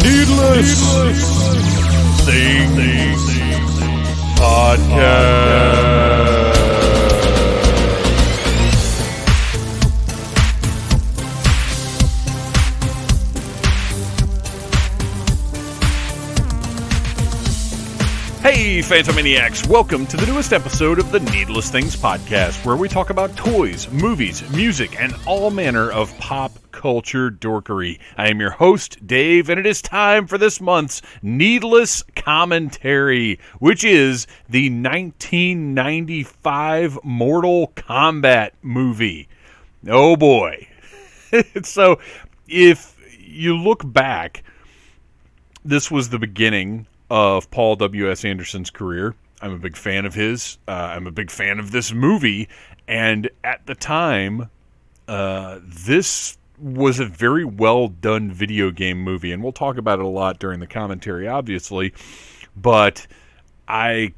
Needless Things Podcast. Hey, Phantomaniacs! Welcome to the newest episode of the Needless Things Podcast, where we talk about toys, movies, music, and all manner of pop culture dorkery. I am your host, Dave, and it is time for this month's Needless Quaran-tary, which is the 1995 Mortal Kombat movie. Oh boy. So, if you look back, this was the beginning of Paul W.S. Anderson's career. I'm a big fan of his. I'm a big fan of this movie. And at the time, this was a very well done video game movie. And we'll talk about it a lot during the commentary, obviously. But I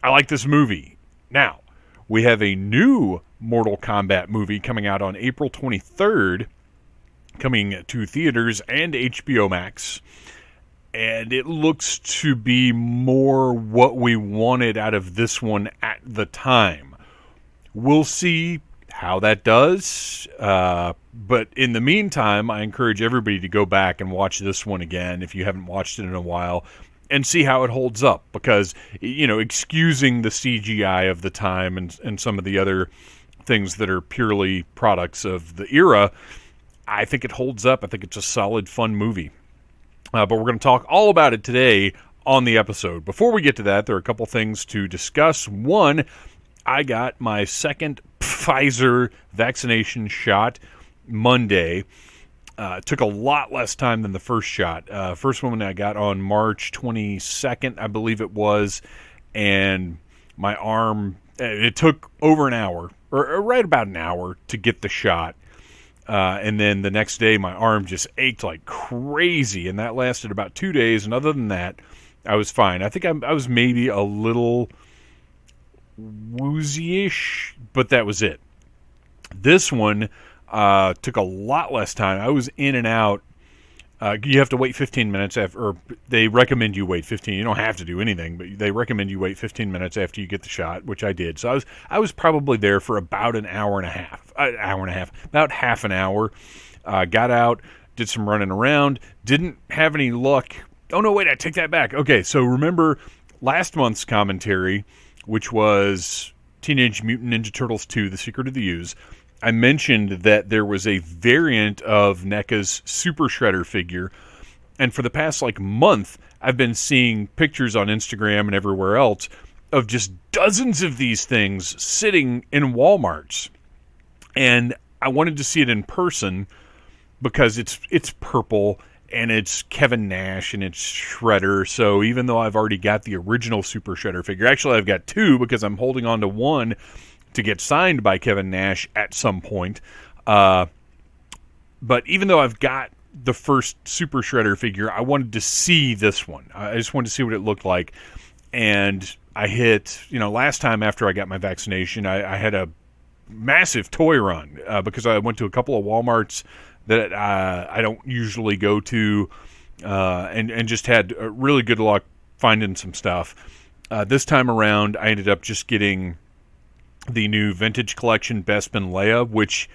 like this movie. Now, we have a new Mortal Kombat movie coming out on April 23rd, coming to theaters and HBO Max. And it looks to be more what we wanted out of this one at the time. We'll see how that does. But in the meantime, I encourage everybody to go back and watch this one again if you haven't watched it in a while and see how it holds up. Because, you know, excusing the CGI of the time and some of the other things that are purely products of the era, I think it holds up. I think it's a solid, fun movie. But we're going to talk all about it today on the episode. Before we get to that, there are a couple things to discuss. One, I got my second Pfizer vaccination shot Monday. It took a lot less time than the first shot. First one I got on March 22nd, I believe it was. And my arm, it took over an hour, or right about an hour to get the shot. And then the next day, my arm just ached like crazy, and that lasted about 2 days. And other than that, I was fine. I think I was maybe a little woozy-ish, but that was it. This one took a lot less time. I was in and out. You have to wait 15 minutes after, or they recommend you wait 15. You don't have to do anything, but they recommend you wait 15 minutes after you get the shot, which I did. So I was probably there for about an hour and a half, about half an hour. Got out, did some running around, didn't have any luck. Oh no, wait, I take that back. Okay, so remember last month's commentary, which was Teenage Mutant Ninja Turtles 2: The Secret of the Ooze. I mentioned that there was a variant of NECA's Super Shredder figure, and for the past month, I've been seeing pictures on Instagram and everywhere else of just dozens of these things sitting in Walmarts. And I wanted to see it in person because it's purple and it's Kevin Nash and it's Shredder. So even though I've already got the original Super Shredder figure, actually I've got two because I'm holding on to one to get signed by Kevin Nash at some point. But even though I've got the first Super Shredder figure, I wanted to see this one. I just wanted to see what it looked like. And I hit, last time after I got my vaccination, I had a massive toy run because I went to a couple of Walmarts that I don't usually go to and just had really good luck finding some stuff. This time around, I ended up just getting the new Vintage Collection Bespin Leia, which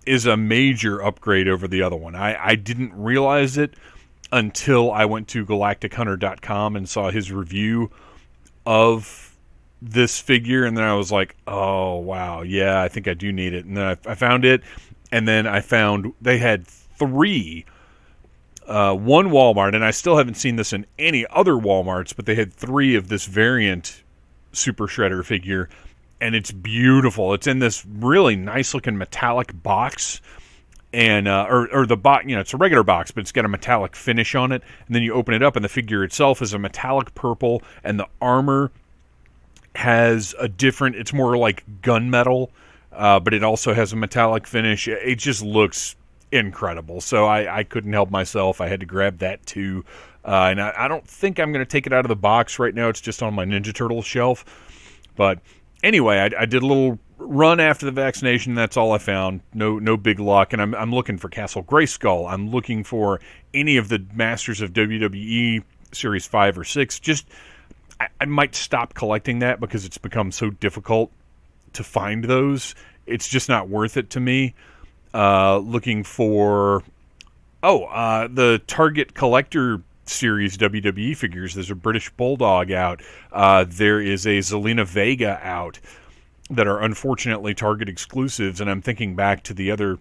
is a major upgrade over the other one. I didn't realize it until I went to galactichunter.com and saw his review of this figure, and then I was like, oh, wow, yeah, I think I do need it. And then I found it, and then I found they had three, one Walmart, and I still haven't seen this in any other Walmarts, but they had three of this variant Super Shredder figure, and it's beautiful. It's in this really nice-looking metallic box, and or the box, it's a regular box, but it's got a metallic finish on it. And then you open it up, and the figure itself is a metallic purple, and the armor has a different. It's more like gunmetal, but it also has a metallic finish. It just looks incredible. So I couldn't help myself. I had to grab that too, and I don't think I'm going to take it out of the box right now. It's just on my Ninja Turtles shelf, but. Anyway, I did a little run after the vaccination. That's all I found. No big luck. And I'm looking for Castle Grayskull. I'm looking for any of the Masters of WWE Series 5 or 6. Just I might stop collecting that because it's become so difficult to find those. It's just not worth it to me. Looking for the Target Collector Series WWE figures. There's a British Bulldog out. There is a Zelina Vega out that are unfortunately Target exclusives, and I'm thinking back to the other,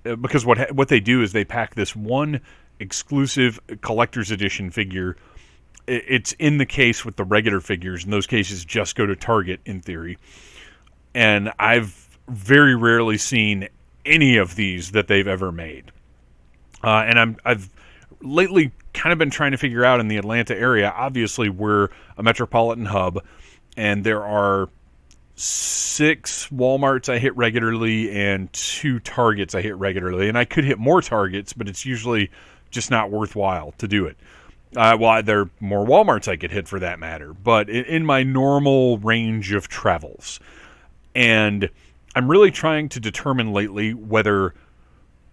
because what they do is they pack this one exclusive collector's edition figure. It's in the case with the regular figures, and those cases just go to Target in theory. And I've very rarely seen any of these that they've ever made. And I've lately kind of been trying to figure out in the Atlanta area. Obviously, we're a metropolitan hub, and there are 6 Walmarts I hit regularly and 2 Targets I hit regularly. And I could hit more Targets, but it's usually just not worthwhile to do it. There are more Walmarts I could hit for that matter, but in my normal range of travels. And I'm really trying to determine lately whether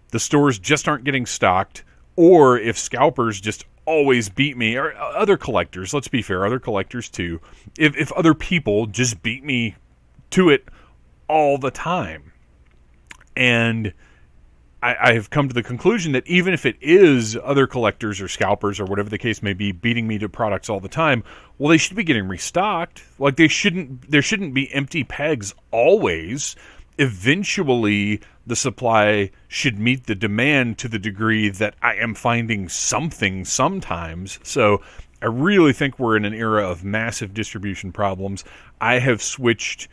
the stores just aren't getting stocked, or if scalpers just always beat me, or other collectors, let's be fair, other collectors too, if other people just beat me to it all the time. And I have come to the conclusion that even if it is other collectors or scalpers or whatever the case may be beating me to products all the time, well, they should be getting restocked. Like there shouldn't be empty pegs always. Eventually, the supply should meet the demand to the degree that I am finding something sometimes. So I really think we're in an era of massive distribution problems. I have switched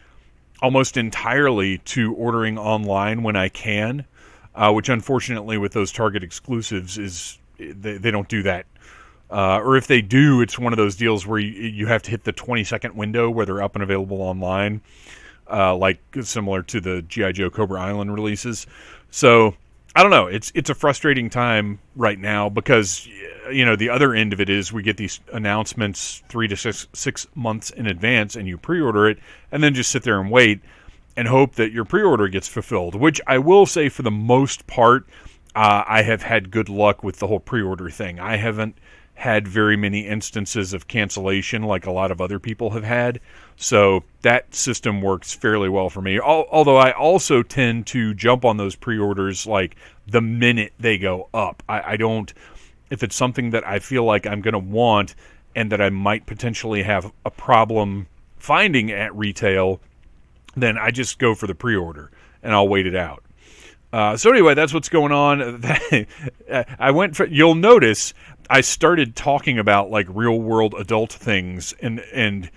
almost entirely to ordering online when I can. Which unfortunately with those Target exclusives is they don't do that. Or if they do, it's one of those deals where you have to hit the 20-second window where they're up and available online, like similar to the G.I. Joe Cobra Island releases. So I don't know. It's a frustrating time right now because the other end of it is we get these announcements 3 to 6 months in advance, and you pre-order it, and then just sit there and wait and hope that your pre-order gets fulfilled, which I will say for the most part, I have had good luck with the whole pre-order thing. I haven't had very many instances of cancellation like a lot of other people have had, so that system works fairly well for me. Although I also tend to jump on those pre-orders like the minute they go up. I don't, if it's something that I feel like I'm going to want and that I might potentially have a problem finding at retail, then I just go for the pre-order, and I'll wait it out. So anyway, that's what's going on. You'll notice I started talking about like real-world adult things and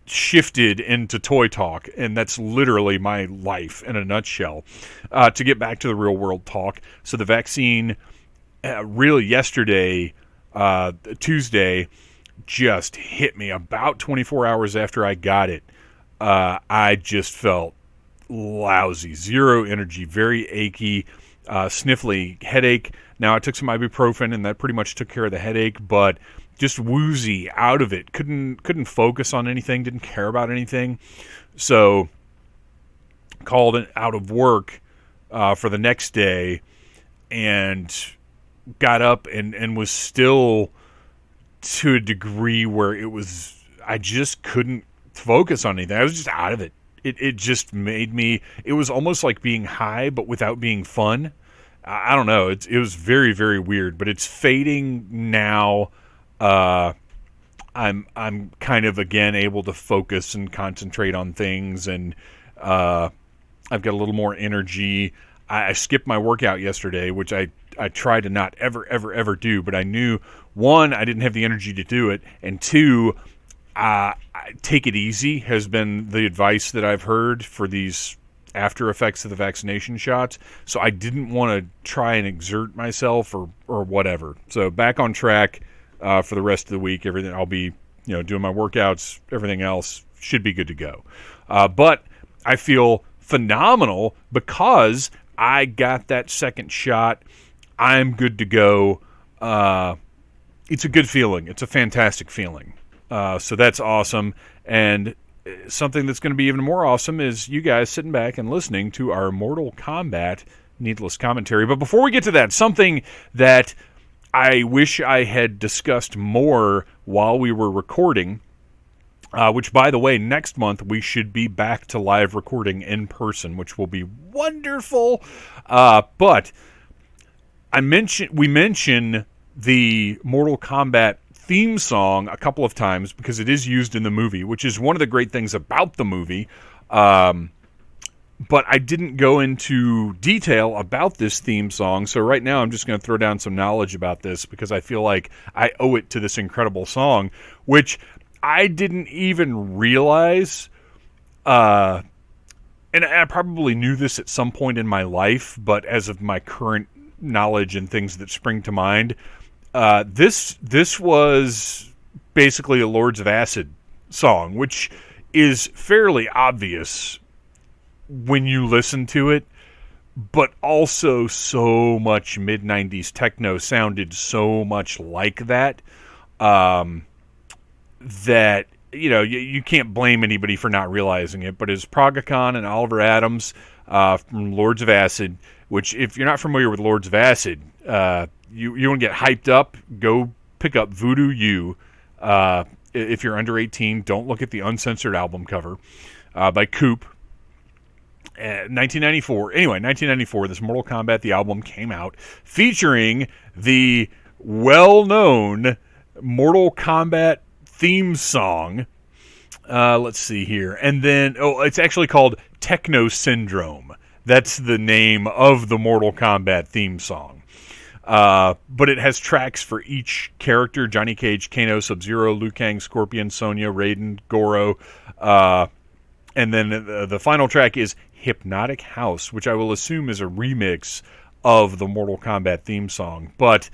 shifted into toy talk, and that's literally my life in a nutshell. To get back to the real-world talk, so the vaccine really yesterday, Tuesday, just hit me about 24 hours after I got it. I just felt lousy, zero energy, very achy, sniffly, headache. Now I took some ibuprofen, and that pretty much took care of the headache, but just woozy, out of it. Couldn't focus on anything, didn't care about anything. So called it out of work for the next day, and got up and was still to a degree where I just couldn't focus on anything. I was just out of it. It just made me, it was almost like being high but without being fun. I don't know. It was very, very weird, but it's fading now. I'm kind of again able to focus and concentrate on things, and I've got a little more energy. I skipped my workout yesterday, which I try to not ever do, but I knew, one, I didn't have the energy to do it, and two, take it easy has been the advice that I've heard for these after effects of the vaccination shots. So I didn't want to try and exert myself or whatever. So back on track for the rest of the week. Everything, I'll be doing my workouts. Everything else should be good to go. But I feel phenomenal because I got that second shot. I'm good to go. It's a good feeling. It's a fantastic feeling. So that's awesome. And something that's going to be even more awesome is you guys sitting back and listening to our Mortal Kombat Needless Commentary. But before we get to that, something that I wish I had discussed more while we were recording, which, by the way, next month we should be back to live recording in person, which will be wonderful. But we mention the Mortal Kombat theme song a couple of times because it is used in the movie, which is one of the great things about the movie. But I didn't go into detail about this theme song, so right now I'm just going to throw down some knowledge about this because I feel like I owe it to this incredible song, which I didn't even realize, and I probably knew this at some point in my life, but as of my current knowledge and things that spring to mind, this was basically a Lords of Acid song, which is fairly obvious when you listen to it, but also so much mid-90s techno sounded so much like that, that, you know, you can't blame anybody for not realizing it, but as Progacon and Oliver Adams from Lords of Acid, which, if you're not familiar with Lords of Acid, you want to get hyped up, go pick up Voodoo You. If you're under 18, don't look at the uncensored album cover by Coop. 1994. Anyway, 1994, this Mortal Kombat, the album, came out featuring the well-known Mortal Kombat theme song. Let's see here. And then, it's actually called Techno Syndrome. That's the name of the Mortal Kombat theme song. But it has tracks for each character: Johnny Cage, Kano, Sub-Zero, Liu Kang, Scorpion, Sonya, Raiden, Goro. And then the final track is Hypnotic House, which I will assume is a remix of the Mortal Kombat theme song. But,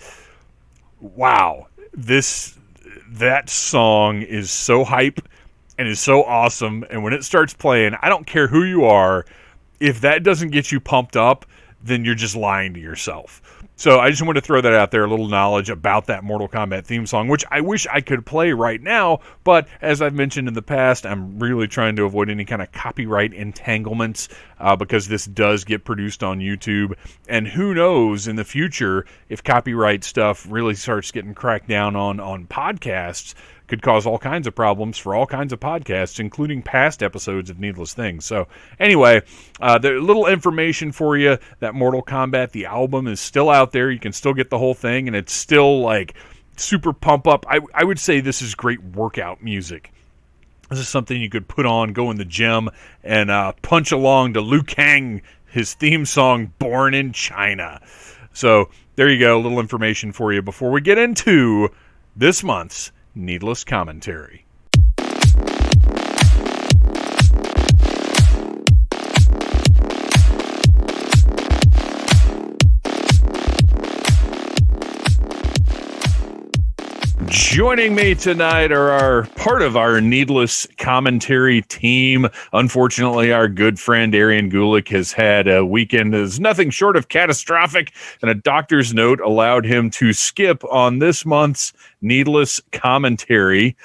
wow, that song is so hype and is so awesome. And when it starts playing, I don't care who you are, if that doesn't get you pumped up, then you're just lying to yourself. So I just want to throw that out there, a little knowledge about that Mortal Kombat theme song, which I wish I could play right now, but as I've mentioned in the past, I'm really trying to avoid any kind of copyright entanglements because this does get produced on YouTube, and who knows in the future if copyright stuff really starts getting cracked down on podcasts. Could cause all kinds of problems for all kinds of podcasts, including past episodes of Needless Things. So anyway, the little information for you, that Mortal Kombat, the album, is still out there. You can still get the whole thing, and it's still like super pump up. I would say this is great workout music. This is something you could put on, go in the gym, and punch along to Liu Kang, his theme song, Born in China. So there you go, a little information for you before we get into this month's Needless Commentary. Joining me tonight are part of our Needless Commentary team. Unfortunately, our good friend Arian Gulick has had a weekend that is nothing short of catastrophic, and a doctor's note allowed him to skip on this month's Needless Commentary,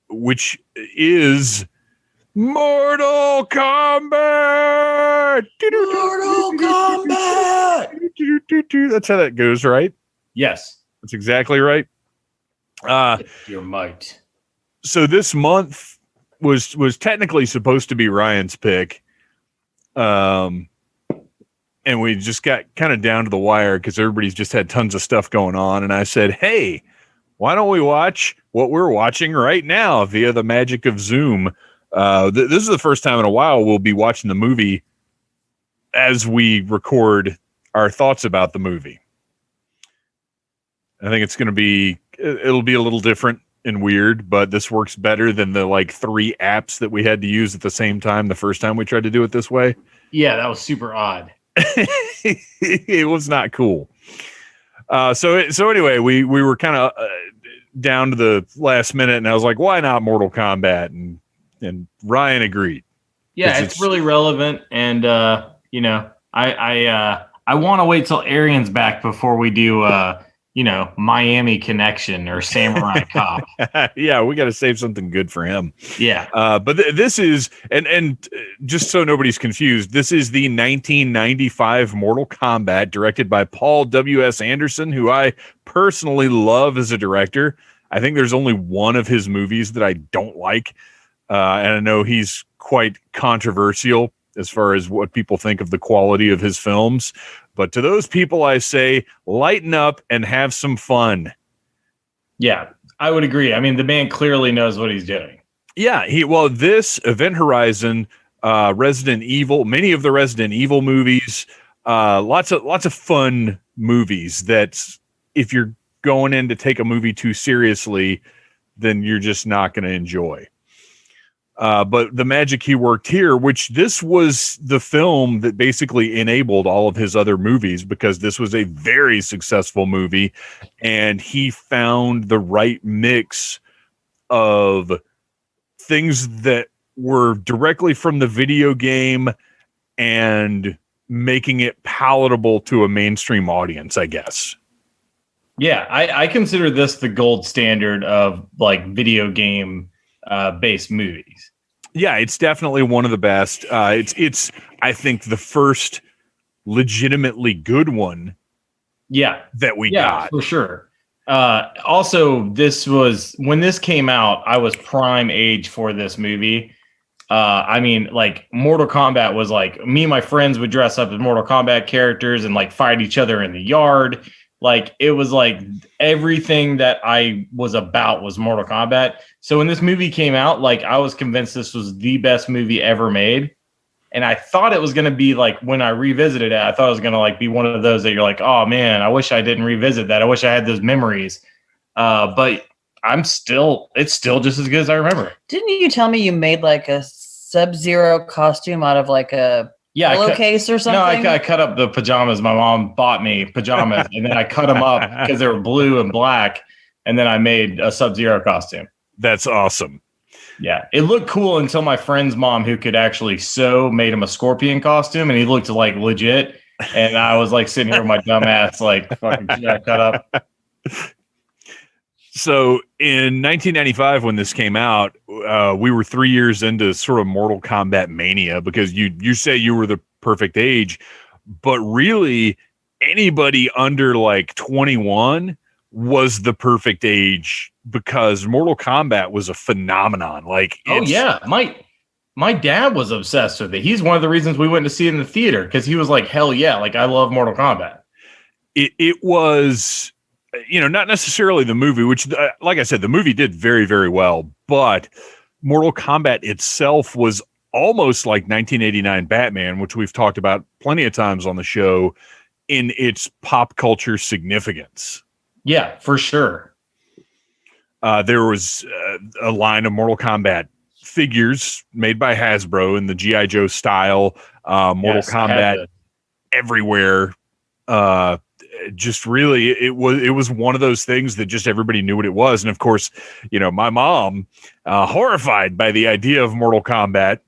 which is Mortal Kombat! Mortal Kombat! That's how that goes, right? Yes. That's exactly right. Your might. So this month was technically supposed to be Ryan's pick, and we just got kind of down to the wire because everybody's just had tons of stuff going on. And I said, hey, why don't we watch what we're watching right now via the magic of Zoom? This is the first time in a while we'll be watching the movie as we record our thoughts about the movie. I think it'll be a little different and weird, but this works better than the like 3 apps that we had to use at the same time the first time we tried to do it this way. Yeah, that was super odd. It was not cool. So anyway, we were kind of down to the last minute, and I was like, why not Mortal Kombat? And Ryan agreed. Yeah, it's really relevant, and I want to wait till Arian's back before we do Miami Connection or Samurai Cop. Yeah, we got to save something good for him. Yeah. But this is, and just so nobody's confused, this is the 1995 Mortal Kombat, directed by Paul W.S. Anderson, who I personally love as a director. I think there's only one of his movies that I don't like, and I know he's quite controversial as far as what people think of the quality of his films. But to those people, I say, lighten up and have some fun. Yeah, I would agree. I mean, the man clearly knows what he's doing. Yeah, this Event Horizon, Resident Evil, many of the Resident Evil movies, lots of fun movies that if you're going in to take a movie too seriously, then you're just not going to enjoy. But the magic he worked here, which this was the film that basically enabled all of his other movies, because this was a very successful movie, and he found the right mix of things that were directly from the video game and making it palatable to a mainstream audience, I guess. Yeah, I consider this the gold standard of like video game based movies. Yeah, it's definitely one of the best. It's I think the first legitimately good one. Yeah, that we got for sure. Also, this was when this came out, I was prime age for this movie. I mean, like Mortal Kombat was like me and my friends would dress up as Mortal Kombat characters and like fight each other in the yard. Like it was like everything that I was about was Mortal Kombat. So when this movie came out, like I was convinced this was the best movie ever made. And I thought it was going to be like when I revisited it, I thought it was going to like be one of those that you're like, oh man, I wish I didn't revisit that. I wish I had those memories. But it's still just as good as I remember. Didn't you tell me you made like a Sub-Zero costume out of like a pillowcase or something? No, I cut up the pajamas. My mom bought me pajamas, and then I cut them up because they were blue and black, and then I made a Sub-Zero costume. That's awesome. Yeah, it looked cool until my friend's mom, who could actually sew, made him a scorpion costume, and he looked like legit. And I was like sitting here with my dumb ass, like fucking cut up. So in 1995, when this came out, we were 3 years into sort of Mortal Kombat mania, because you say you were the perfect age, but really anybody under like 21 was the perfect age, because Mortal Kombat was a phenomenon. Like, oh yeah, my dad was obsessed with it. He's one of the reasons we went to see it in the theater, because he was like, hell yeah, like I love Mortal Kombat. It was, not necessarily the movie, which, like I said, the movie did very, very well, but Mortal Kombat itself was almost like 1989 Batman, which we've talked about plenty of times on the show, in its pop culture significance. Yeah, for sure. There was a line of Mortal Kombat figures made by Hasbro in the G.I. Joe style. Mortal Kombat everywhere. Just really, it was one of those things that just everybody knew what it was. And of course, my mom, horrified by the idea of Mortal Kombat.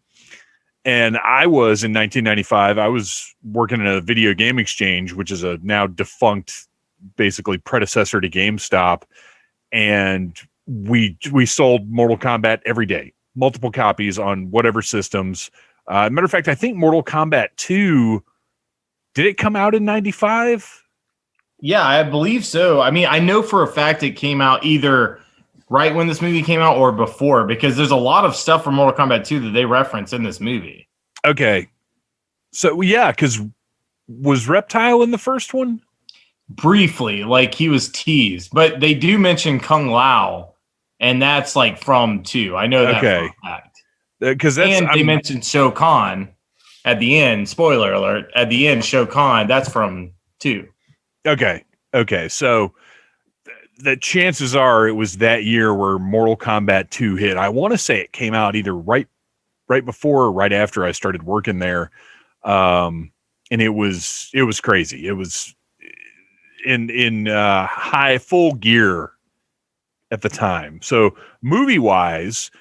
And I was in 1995, I was working in a video game exchange, which is a now defunct, basically predecessor to GameStop. And we sold Mortal Kombat every day, multiple copies on whatever systems. Matter of fact, I think Mortal Kombat 2, did it come out in 95? Yeah, I believe so. I mean, I know for a fact it came out either right when this movie came out or before, because there's a lot of stuff from Mortal Kombat 2 that they reference in this movie. Okay. So, yeah, because was Reptile in the first one? Briefly, like he was teased, but they do mention Kung Lao, and that's like from 2. I know that for a fact. They mentioned Shao Kahn at the end. Spoiler alert! At the end, Shao Kahn. That's from 2. Okay. So the chances are it was that year where Mortal Kombat 2 hit. I want to say it came out either right before or right after I started working there, and it was crazy. It was in high full gear at the time. So movie wise,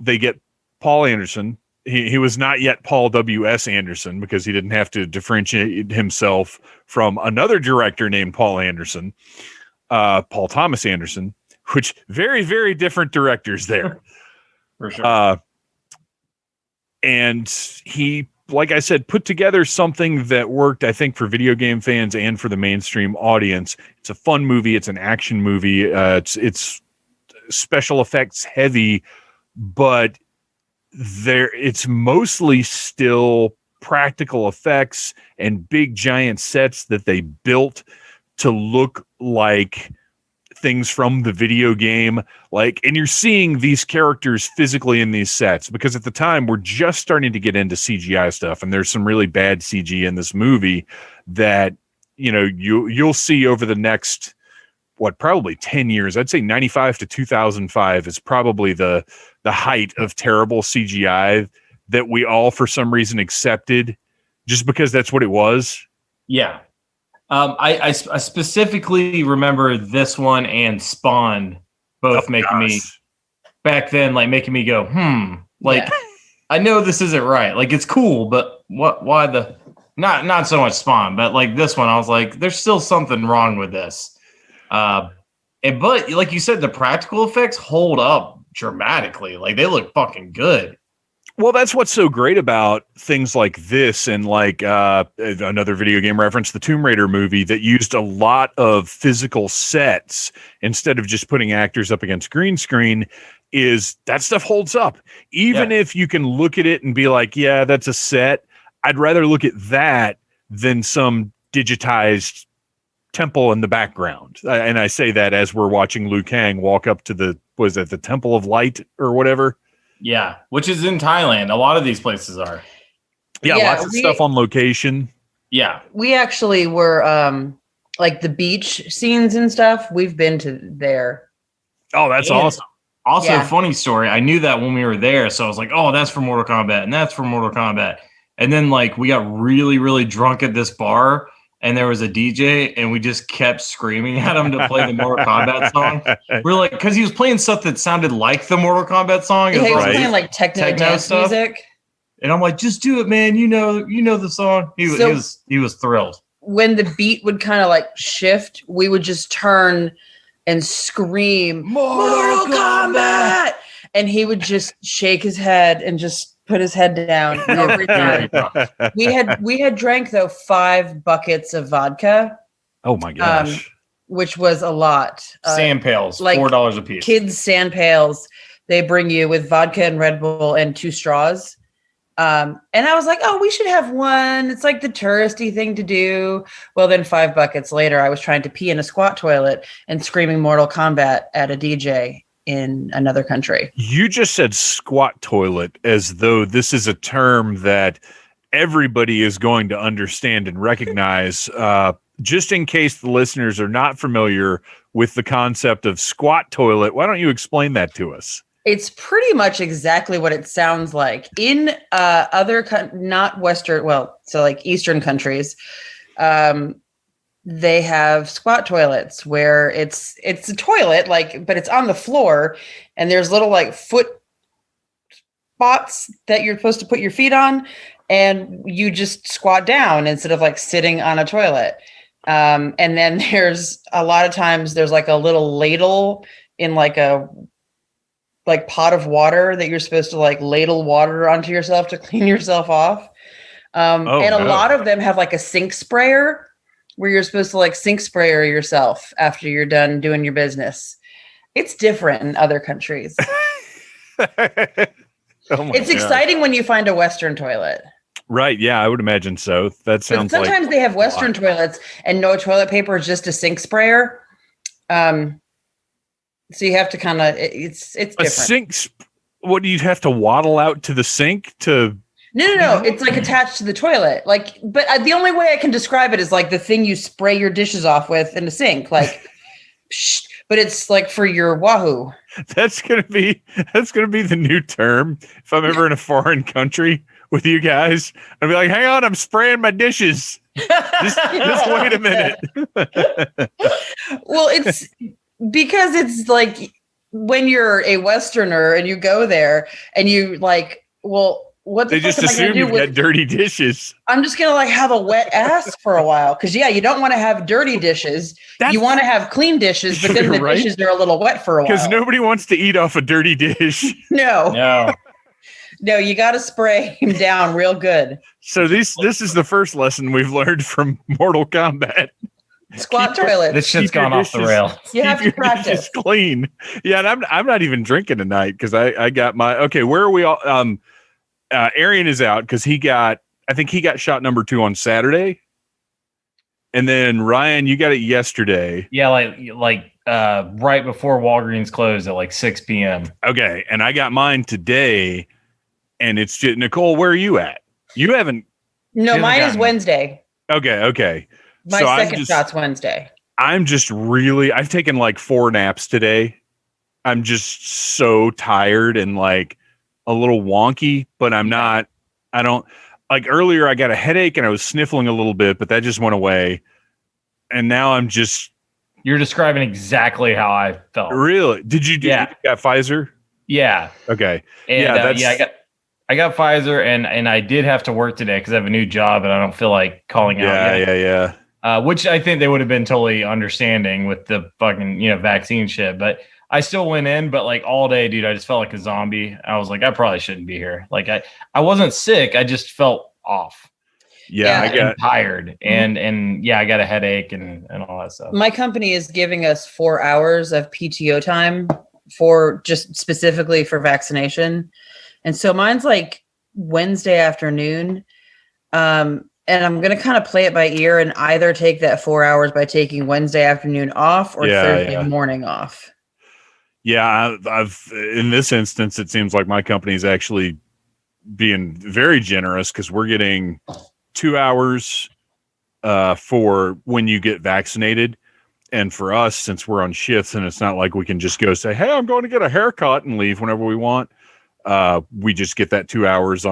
they get Paul Anderson. He was not yet Paul W.S. Anderson, because he didn't have to differentiate himself from another director named Paul Anderson. Paul Thomas Anderson, which very, very different directors there. For sure. And he, like I said, put together something that worked, I think, for video game fans and for the mainstream audience. It's a fun movie. It's an action movie. It's special effects heavy, but it's mostly still practical effects and big giant sets that they built to look like things from the video game. And you're seeing these characters physically in these sets, because at the time we're just starting to get into CGI stuff, and there's some really bad CG in this movie that, you'll see over the next, probably 10 years. I'd say 95 to 2005 is probably the height of terrible CGI that we all, for some reason, accepted just because that's what it was. Yeah. I specifically remember this one and Spawn both making me back then, making me go, I know this isn't right. It's cool, but why not so much Spawn, but this one, I was like, there's still something wrong with this. But like you said, the practical effects hold up dramatically. They look fucking good. Well, that's what's so great about things like this, and another video game reference, the Tomb Raider movie that used a lot of physical sets instead of just putting actors up against green screen, is that stuff holds up. Even if you can look at it and be like, yeah, that's a set, I'd rather look at that than some digitized temple in the background. And I say that as we're watching Liu Kang walk up to the Temple of Light or whatever. Yeah, which is in Thailand. A lot of these places are. Yeah, lots of stuff on location. Yeah. We actually were, the beach scenes and stuff, we've been to there. Oh, that's awesome. Also, funny story, I knew that when we were there, so I was like, oh, that's for Mortal Kombat, and that's for Mortal Kombat. And then, we got really, really drunk at this bar, and there was a DJ, and we just kept screaming at him to play the Mortal Kombat song. We're like, because he was playing stuff that sounded like the Mortal Kombat song. Yeah, he was playing techno dance stuff. Music. And I'm like, just do it, man. You know the song. He was thrilled. When the beat would kind of shift, we would just turn and scream, Mortal Kombat! And he would just shake his head and just put his head down every time. We had drank 5 buckets of vodka. Oh my gosh. Which was a lot. Sand pails, $4 a piece. Kids' sand pails. They bring you with vodka and Red Bull and 2 straws. And I was like, oh, we should have one. It's the touristy thing to do. Well, then 5 buckets later, I was trying to pee in a squat toilet and screaming Mortal Kombat at a DJ in another country. You just said squat toilet as though this is a term that everybody is going to understand and recognize. Just in case the listeners are not familiar with the concept of squat toilet, why don't you explain that to us? It's pretty much exactly what it sounds like. In other not Western, Eastern countries, they have squat toilets where it's a toilet, but it's on the floor, and there's little foot spots that you're supposed to put your feet on, and you just squat down instead of sitting on a toilet. And then there's a lot of times there's a little ladle in a pot of water that you're supposed to ladle water onto yourself to clean yourself off. A lot of them have a sink sprayer where you're supposed to sink sprayer yourself after you're done doing your business. It's different in other countries. It's exciting when you find a Western toilet. Right. Yeah, I would imagine so. That sounds sometimes they have Western toilets and no toilet paper, just a sink sprayer. So you have to kind of, it's different. A sink, what do you have to waddle out to the sink to? No. It's attached to the toilet. But the only way I can describe it is the thing you spray your dishes off with in the sink. But it's for your wahoo. That's gonna be the new term. If I'm ever in a foreign country with you guys, I'd be like, hang on, I'm spraying my dishes. Just wait a minute. Well, it's because it's when you're a Westerner and you go there and you what the They fuck just am I going assume to do you've with? got dirty dishes. I'm just going to like have a wet ass for a while. Cause yeah, you don't want to have dirty dishes. You want to have clean dishes, but then the Right? dishes are a little wet for a while. Because nobody wants to eat off a dirty dish. No, you got to spray him down real good. So this is the first lesson we've learned from Mortal Kombat. Squat toilets. This shit's gone off the rails. You have to practice. Clean. Yeah, and I'm not even drinking tonight because I got my okay. Where are we all? Arian is out because I think he got shot number 2 on Saturday, and then Ryan, you got it yesterday. Yeah, like right before Walgreens closed at like 6 p.m. Okay, and I got mine today, and it's just Nicole. Where are you at? You haven't. No, mine is Wednesday. Okay. My second shot's Wednesday. I've taken like 4 naps today. I'm just so tired and like a little wonky, but I don't like earlier I got a headache and I was sniffling a little bit, but that just went away. And now you're describing exactly how I felt. Really? Did you do you got Pfizer? Yeah. Okay. And I got Pfizer and I did have to work today because I have a new job and I don't feel like calling out yet. Yeah. Which I think they would have been totally understanding with the fucking, vaccine shit. But I still went in, but like all day, dude, I just felt like a zombie. I was like, I probably shouldn't be here. Like I wasn't sick. I just felt off. Yeah. I got tired and I got a headache and all that stuff. My company is giving us 4 hours of PTO time for just specifically for vaccination. And so mine's like Wednesday afternoon. And I'm going to kind of play it by ear and either take that 4 hours by taking Wednesday afternoon off or Thursday morning off. Yeah, I've in this instance, it seems like my company is actually being very generous because we're getting 2 hours for when you get vaccinated. And for us, since we're on shifts and it's not like we can just go say, hey, I'm going to get a haircut and leave whenever we want. We just get that 2 hours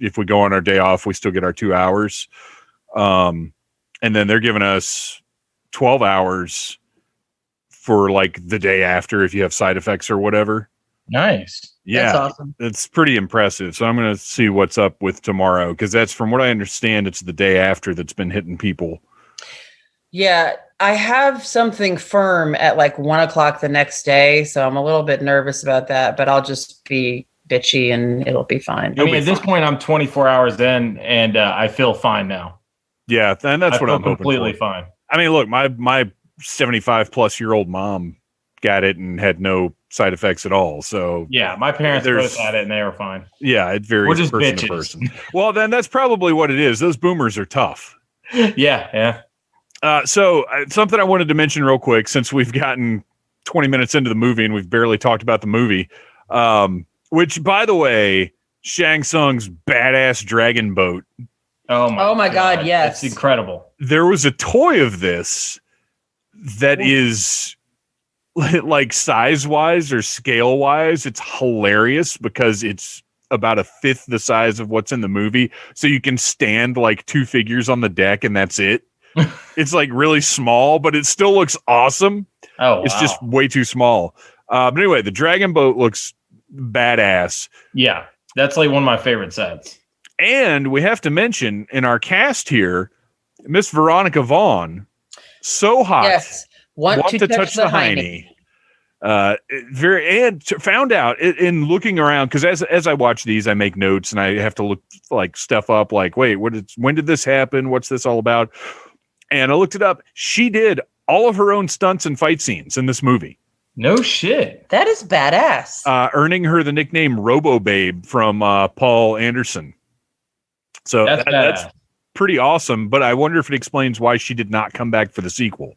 if we go on our day off, we still get our 2 hours. And then they're giving us 12 hours for like the day after if you have side effects or whatever. Nice. Yeah. That's awesome. It's pretty impressive. So I'm going to see what's up with tomorrow because that's from what I understand, it's the day after that's been hitting people. Yeah. I have something firm at like 1:00 the next day. So I'm a little bit nervous about that, but I'll just be bitchy and it'll be fine. I mean, at this point, I'm 24 hours in and I feel fine now. Yeah, and that's what I'm hoping completely for. Fine. I mean, look, my 75 plus year old mom got it and had no side effects at all. So yeah, my parents both had it and they were fine. Yeah, it varies person to person. Well, then that's probably what it is. Those boomers are tough. Yeah. So something I wanted to mention real quick, since we've gotten 20 minutes into the movie and we've barely talked about the movie. Which, by the way, Shang Tsung's badass dragon boat. Oh my God, yes. It's incredible. There was a toy of this that is like size-wise or scale-wise, it's hilarious because it's about a fifth the size of what's in the movie. So you can stand like 2 figures on the deck and that's it. It's like really small, but it still looks awesome. Oh, it's just way too small. But anyway, the dragon boat looks badass. Yeah, that's like one of my favorite sets. And we have to mention in our cast here, Miss Veronica Vaughn, so hot. Yes, want to touch the hiney. Found out in looking around because as I watch these, I make notes and I have to look like stuff up. Like, wait, when did this happen? What's this all about? And I looked it up. She did all of her own stunts and fight scenes in this movie. No shit. That is badass. Earning her the nickname Robo Babe from Paul Anderson. So that's pretty awesome. But I wonder if it explains why she did not come back for the sequel.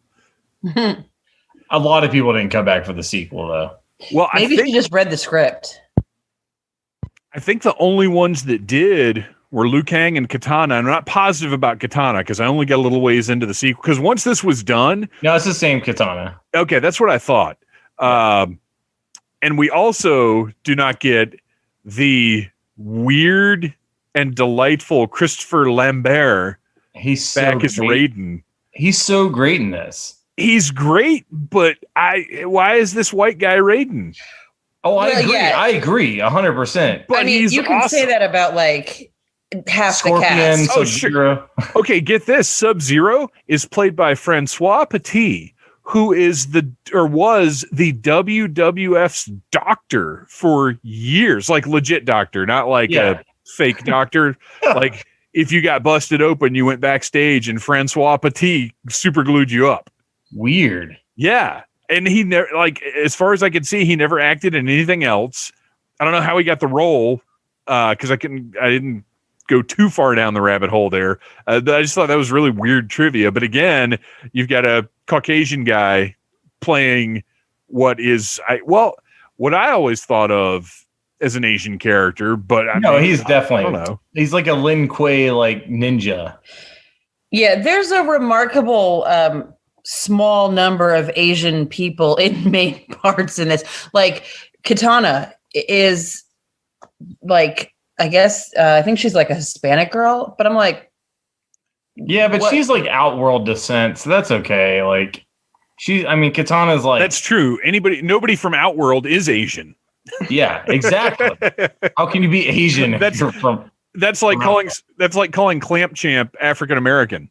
A lot of people didn't come back for the sequel, though. Well, maybe she just read the script. I think the only ones that did were Liu Kang and Katana. I'm not positive about Katana because I only got a little ways into the sequel. Because once this was done... No, it's the same Katana. Okay, that's what I thought. And we also do not get the weird and delightful Christopher Lambert back as Raiden. He's so great in this. He's great, but why is this white guy Raiden? Oh, I Well, agree. yeah. I agree 100%. But I mean, he's you can say awesome. that about like half Scorpion, the cast. Oh, Sub-Zero. Okay, get this. Sub-Zero is played by Francois Petit, who is was the WWF's doctor for years, like legit doctor, not like a fake doctor. Like if you got busted open, you went backstage and Francois Petit super glued you up. Weird. Yeah. And he never, like, as far as I could see, he never acted in anything else. I don't know how he got the role, because I didn't go too far down the rabbit hole there. I just thought that was really weird trivia. But again, you've got a Caucasian guy playing what I always thought of as an Asian character. But he's definitely. I don't know. He's like a Lin Kuei like ninja. Yeah, there's a remarkable small number of Asian people in main parts in this. Like Katana is like, I guess I think she's like a Hispanic girl, but I'm like, yeah, but she's like Outworld descent, so that's okay. Like Katana's like, that's true. Nobody from Outworld is Asian. Yeah, exactly. How can you be Asian? That's like calling Clamp Champ African American.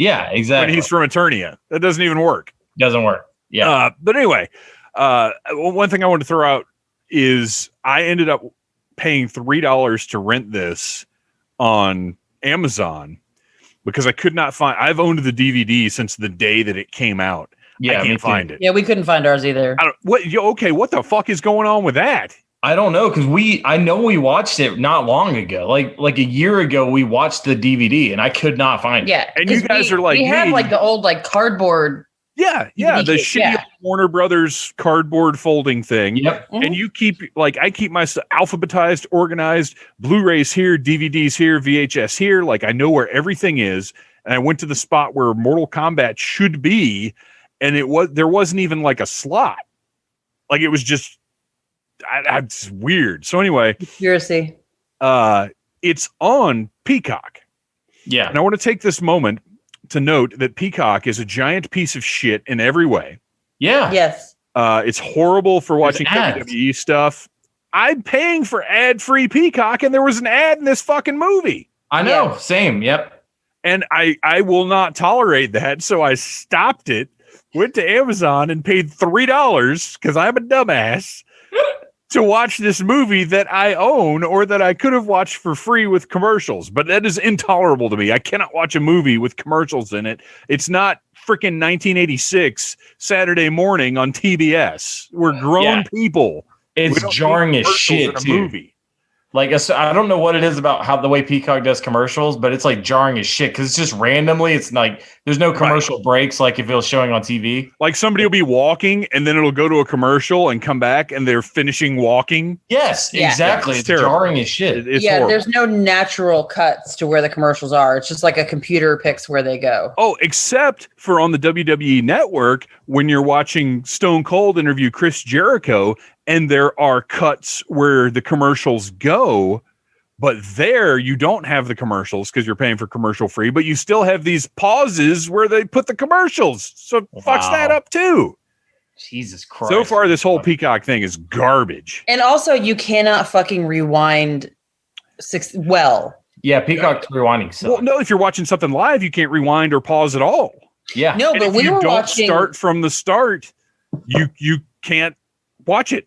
Yeah, exactly. When he's from Eternia, that doesn't even work. Doesn't work. Yeah. But anyway, one thing I want to throw out is I ended up paying $3 to rent this on Amazon because I could not find. I've owned the DVD since the day that it came out. Yeah, I can't find it. Yeah, we couldn't find ours either. What the fuck is going on with that? I don't know, because I know we watched it not long ago. Like a year ago, we watched the DVD and I could not find it. Yeah, and you guys are like, we had like the old like cardboard. Yeah, the shitty Warner Brothers cardboard folding thing. Yep. And you keep I keep my alphabetized, organized, Blu-rays here, DVDs here, VHS here. Like I know where everything is. And I went to the spot where Mortal Kombat should be, and there wasn't even like a slot. Like it was just. It's weird. So anyway, Conspiracy. It's on Peacock. Yeah. And I want to take this moment to note that Peacock is a giant piece of shit in every way. Yeah. Yes. It's horrible for watching WWE stuff. I'm paying for ad-free Peacock, and there was an ad in this fucking movie. I know. Yeah. Same. Yep. And I will not tolerate that, so I stopped it, went to Amazon, and paid $3 because I'm a dumbass. To watch this movie that I own or that I could have watched for free with commercials. But that is intolerable to me. I cannot watch a movie with commercials in it. It's not freaking 1986 Saturday morning on TBS. We're grown people. It's jarring as shit, too. Movie. Like, I don't know what it is about the way Peacock does commercials, but it's like jarring as shit because it's just randomly. It's like there's no commercial breaks like if it was showing on TV. Like somebody will be walking and then it'll go to a commercial and come back and they're finishing walking. Yes, exactly. It's jarring as shit. It's horrible. There's no natural cuts to where the commercials are. It's just like a computer picks where they go. Oh, except for on the WWE Network when you're watching Stone Cold interview Chris Jericho. And there are cuts where the commercials go, but there you don't have the commercials because you're paying for commercial free, but you still have these pauses where they put the commercials. So fucks that up too. Jesus Christ. So far, this whole Peacock thing is garbage. And also you cannot fucking rewind Yeah, Peacock's rewinding sucks. Well, no, if you're watching something live, you can't rewind or pause at all. Yeah. No, and but if we you were don't watching... start from the start, you can't watch it.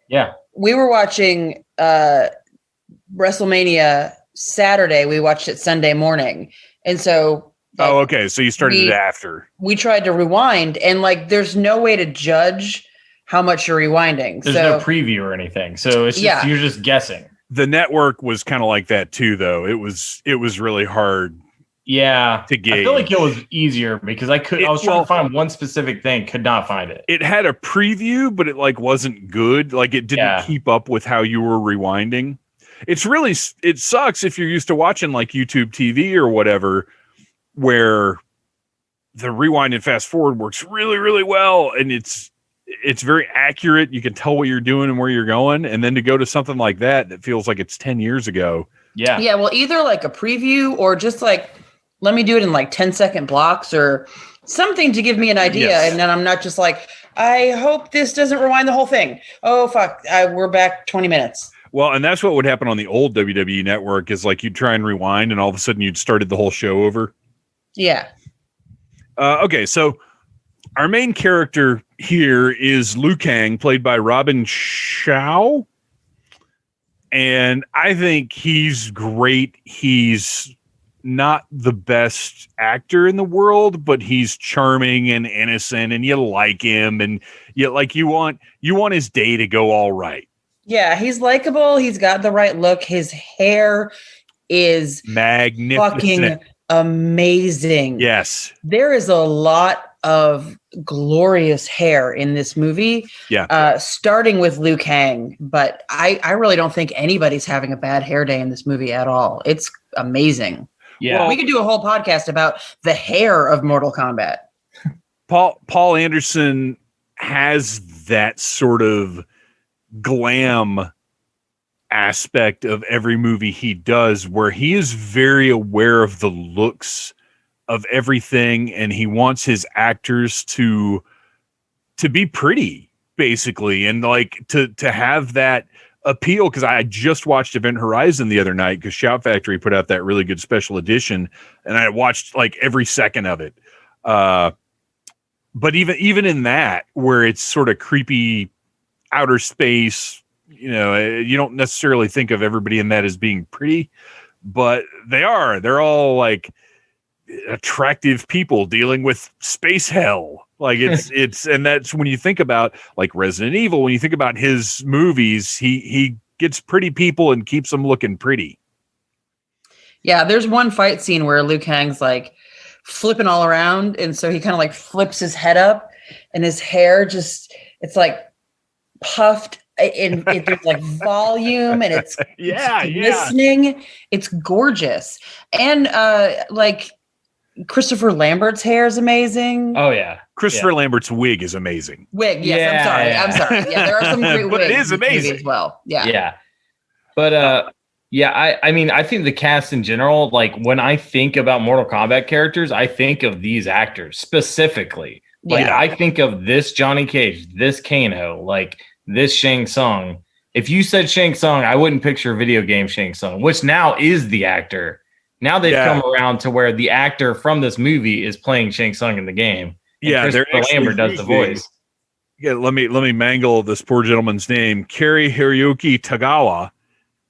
Yeah. We were watching WrestleMania Saturday. We watched it Sunday morning. And so... okay. So you started it after. We tried to rewind, and there's no way to judge how much you're rewinding. There's no preview or anything. So it's just, you're just guessing. The network was kind of like that too, though. It was really hard. Yeah, to gauge. I feel like it was easier because I was trying to find one specific thing, could not find it. It had a preview, but it wasn't good. Like it didn't keep up with how you were rewinding. It sucks if you're used to watching like YouTube TV or whatever, where the rewind and fast forward works really, really well, and it's very accurate. You can tell what you're doing and where you're going, and then to go to something like that feels like it's 10 years ago. Yeah. Yeah. Well, either like a preview or just let me do it in 10-second blocks or something to give me an idea. Yes. And then I'm not just I hope this doesn't rewind the whole thing. Oh, fuck. We're back 20 minutes. Well, and that's what would happen on the old WWE network is like you'd try and rewind and all of a sudden you'd started the whole show over. Yeah. Okay, so our main character here is Liu Kang, played by Robin Shaw. And I think he's great. He's not the best actor in the world, but he's charming and innocent and you like him and you want his day to go all right. Yeah, he's likable. He's got the right look. His hair is magnificent. Fucking amazing. Yes. There is a lot of glorious hair in this movie. Yeah. Starting with Liu Kang, but I really don't think anybody's having a bad hair day in this movie at all. It's amazing. Yeah. Well, we could do a whole podcast about the hair of Mortal Kombat. Paul Anderson has that sort of glam aspect of every movie he does where he is very aware of the looks of everything and he wants his actors to be pretty basically and like to have that appeal because I just watched Event Horizon the other night because Shout Factory put out that really good special edition and I watched like every second of it but even in that where it's sort of creepy outer space, you don't necessarily think of everybody in that as being pretty, but they're all like attractive people dealing with space hell. Like it's, and that's when you think about like Resident Evil, when you think about his movies, he gets pretty people and keeps them looking pretty. Yeah. There's one fight scene where Liu Kang's like flipping all around. And so he kind of like flips his head up and his hair it's like puffed and there's like volume and it's glistening. It's gorgeous. And like Christopher Lambert's hair is amazing. Oh yeah. Christopher Lambert's wig is amazing. Wig, yes, I'm sorry. Yeah, there are some great but wigs. It is amazing as well. Yeah. Yeah. But I mean, I think the cast in general, like when I think about Mortal Kombat characters, I think of these actors specifically. Like I think of this Johnny Cage, this Kano, like this Shang Tsung. If you said Shang Tsung, I wouldn't picture video game Shang Tsung, which now is the actor. Now they've come around to where the actor from this movie is playing Shang Tsung in the game. Christopher Lambert does the voice. Yeah, let me mangle this poor gentleman's name, Kari Hiroyuki Tagawa.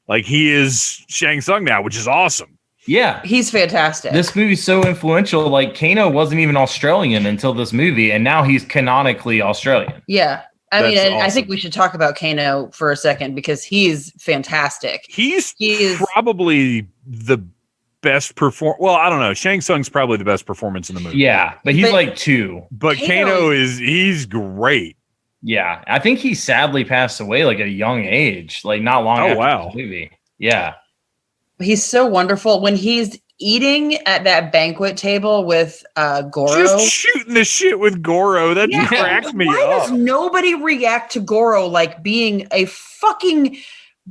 Like he is Shang Tsung now, which is awesome. Yeah, he's fantastic. This movie's so influential. Like Kano wasn't even Australian until this movie, and now he's canonically Australian. Yeah. I mean, awesome. I think we should talk about Kano for a second because he's fantastic. He is probably the best Well, I don't know. Shang Tsung's probably the best performance in the movie. Yeah, but he's like 2. But Kano he's great. Yeah, I think he sadly passed away like at a young age, like not long after this movie. Yeah. He's so wonderful when he's eating at that banquet table with Goro. Just shooting the shit with Goro. That cracks me up. Why does nobody react to Goro like being a fucking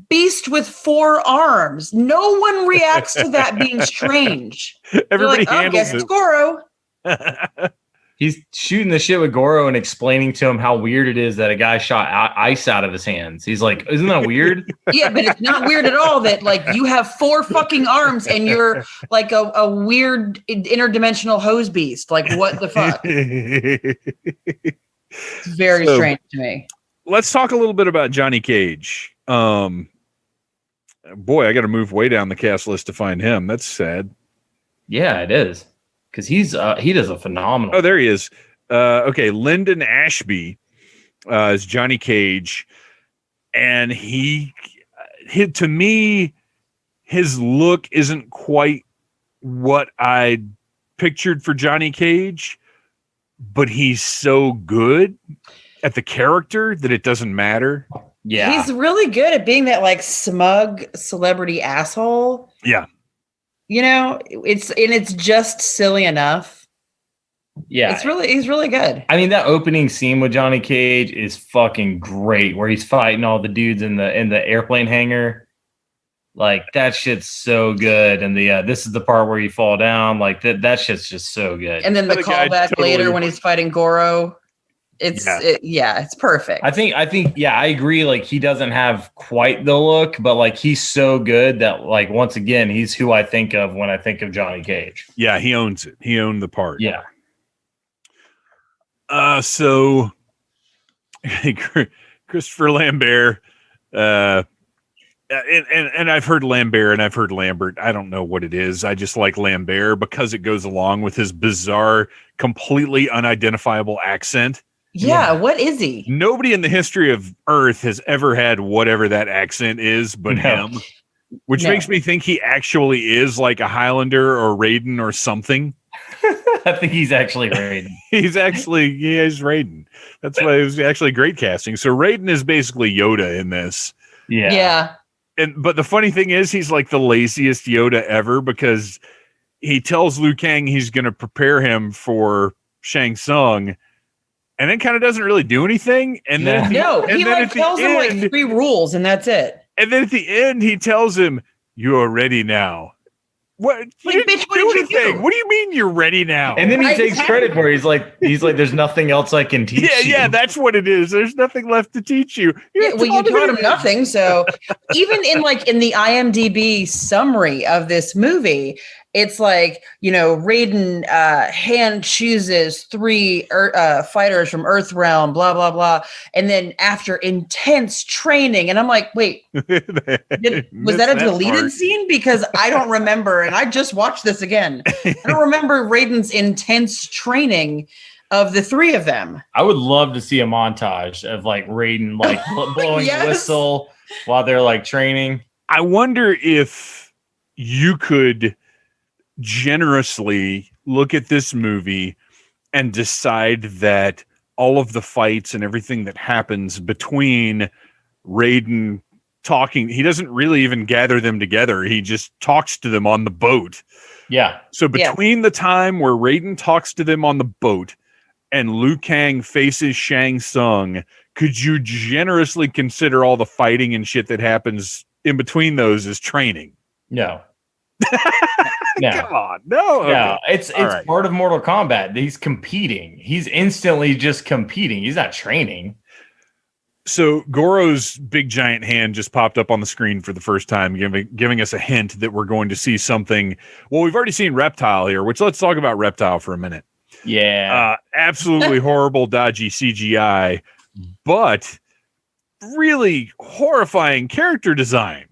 beast with 4 arms? No one reacts to that being strange. Everybody handles I guess it's Goro. He's shooting the shit with Goro and explaining to him how weird it is that a guy shot ice out of his hands. He's like, isn't that weird? Yeah, but it's not weird at all that like you have 4 fucking arms and you're like a weird interdimensional hose beast. Like what the fuck? It's very strange to me. Let's talk a little bit about Johnny Cage. Boy, I got to move way down the cast list to find him. That's sad. Yeah, it is. Because he does a phenomenal. Oh, there he is. Okay, Lyndon Ashby is Johnny Cage, and to me, his look isn't quite what I pictured for Johnny Cage, but he's so good at the character that it doesn't matter. Yeah, he's really good at being that like smug celebrity asshole. Yeah. You know, it's just silly enough. Yeah. He's really good. I mean, that opening scene with Johnny Cage is fucking great where he's fighting all the dudes in the airplane hangar. Like that shit's so good. And this is the part where you fall down. Like that shit's just so good. And then the callback later when he's fighting Goro it's perfect. I think, yeah, I agree. Like, he doesn't have quite the look, but like, he's so good that, like, once again, he's who I think of when I think of Johnny Cage. Yeah, he owns it. He owned the part. Yeah. So Christopher Lambert, and I've heard Lambert and I've heard Lambert. I don't know what it is. I just like Lambert because it goes along with his bizarre, completely unidentifiable accent. Yeah, what is he? Nobody in the history of Earth has ever had whatever that accent is but him, which makes me think he actually is like a Highlander or Raiden or something. I think he's actually Raiden. He is Raiden. That's why it was actually great casting. So Raiden is basically Yoda in this. Yeah. But the funny thing is, he's like the laziest Yoda ever because he tells Liu Kang he's going to prepare him for Shang Tsung, and then kind of doesn't really do anything. And then he tells him like 3 rules, and that's it. And then at the end, he tells him, "You are ready now." What? You didn't do anything. What do you mean you're ready now? And then he takes credit for it. He's like, there's nothing else I can teach you. Yeah, that's what it is. There's nothing left to teach you. You taught him nothing. So even in the IMDb summary of this movie, it's like, Raiden hand chooses 3 fighters from Earth Realm, blah, blah, blah. And then after intense training, and I'm like, wait, was that a deleted scene? Because I don't remember, and I just watched this again. I don't remember Raiden's intense training of the 3 of them. I would love to see a montage of like Raiden like blowing a whistle while they're like training. I wonder if you could generously look at this movie and decide that all of the fights and everything that happens between Raiden talking, he doesn't really even gather them together. He just talks to them on the boat. Yeah. So between the time where Raiden talks to them on the boat and Liu Kang faces Shang Tsung, could you generously consider all the fighting and shit that happens in between those as training? No. No. Come on. No. Okay. No. It's right. Part of Mortal Kombat. He's competing. He's instantly just competing. He's not training. So Goro's big giant hand just popped up on the screen for the first time, giving us a hint that we're going to see something. Well, we've already seen Reptile here, which let's talk about Reptile for a minute. Yeah. Absolutely horrible, dodgy CGI, but really horrifying character design.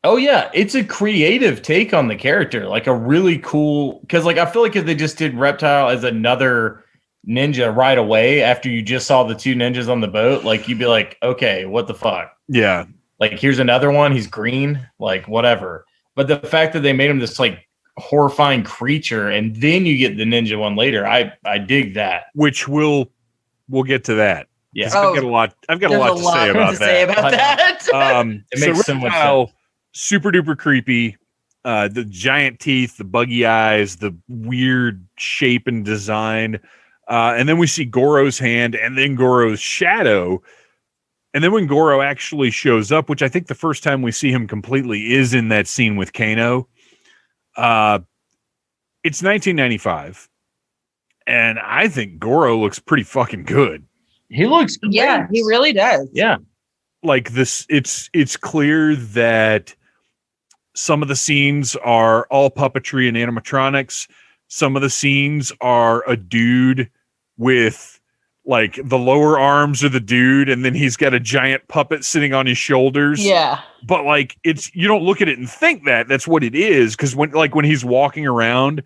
Oh yeah, it's a creative take on the character, like a really cool. Because like I feel like if they just did Reptile as another ninja right away after you just saw the 2 ninjas on the boat, like you'd be like, okay, what the fuck? Yeah, like here's another one. He's green, like whatever. But the fact that they made him this like horrifying creature, and then you get the ninja one later, I dig that. Which we'll get to that. Yeah, I've got a lot to say about that. It makes so much sense. Super duper creepy. The giant teeth, the buggy eyes, the weird shape and design. And then we see Goro's hand and then Goro's shadow. And then when Goro actually shows up, which I think the first time we see him completely is in that scene with Kano. It's 1995. And I think Goro looks pretty fucking good. He looks great. Yeah, he really does. Yeah. Like this, it's clear that some of the scenes are all puppetry and animatronics. Some of the scenes are a dude with like the lower arms of the dude, and then he's got a giant puppet sitting on his shoulders. Yeah. But like you don't look at it and think that's what it is, because when he's walking around,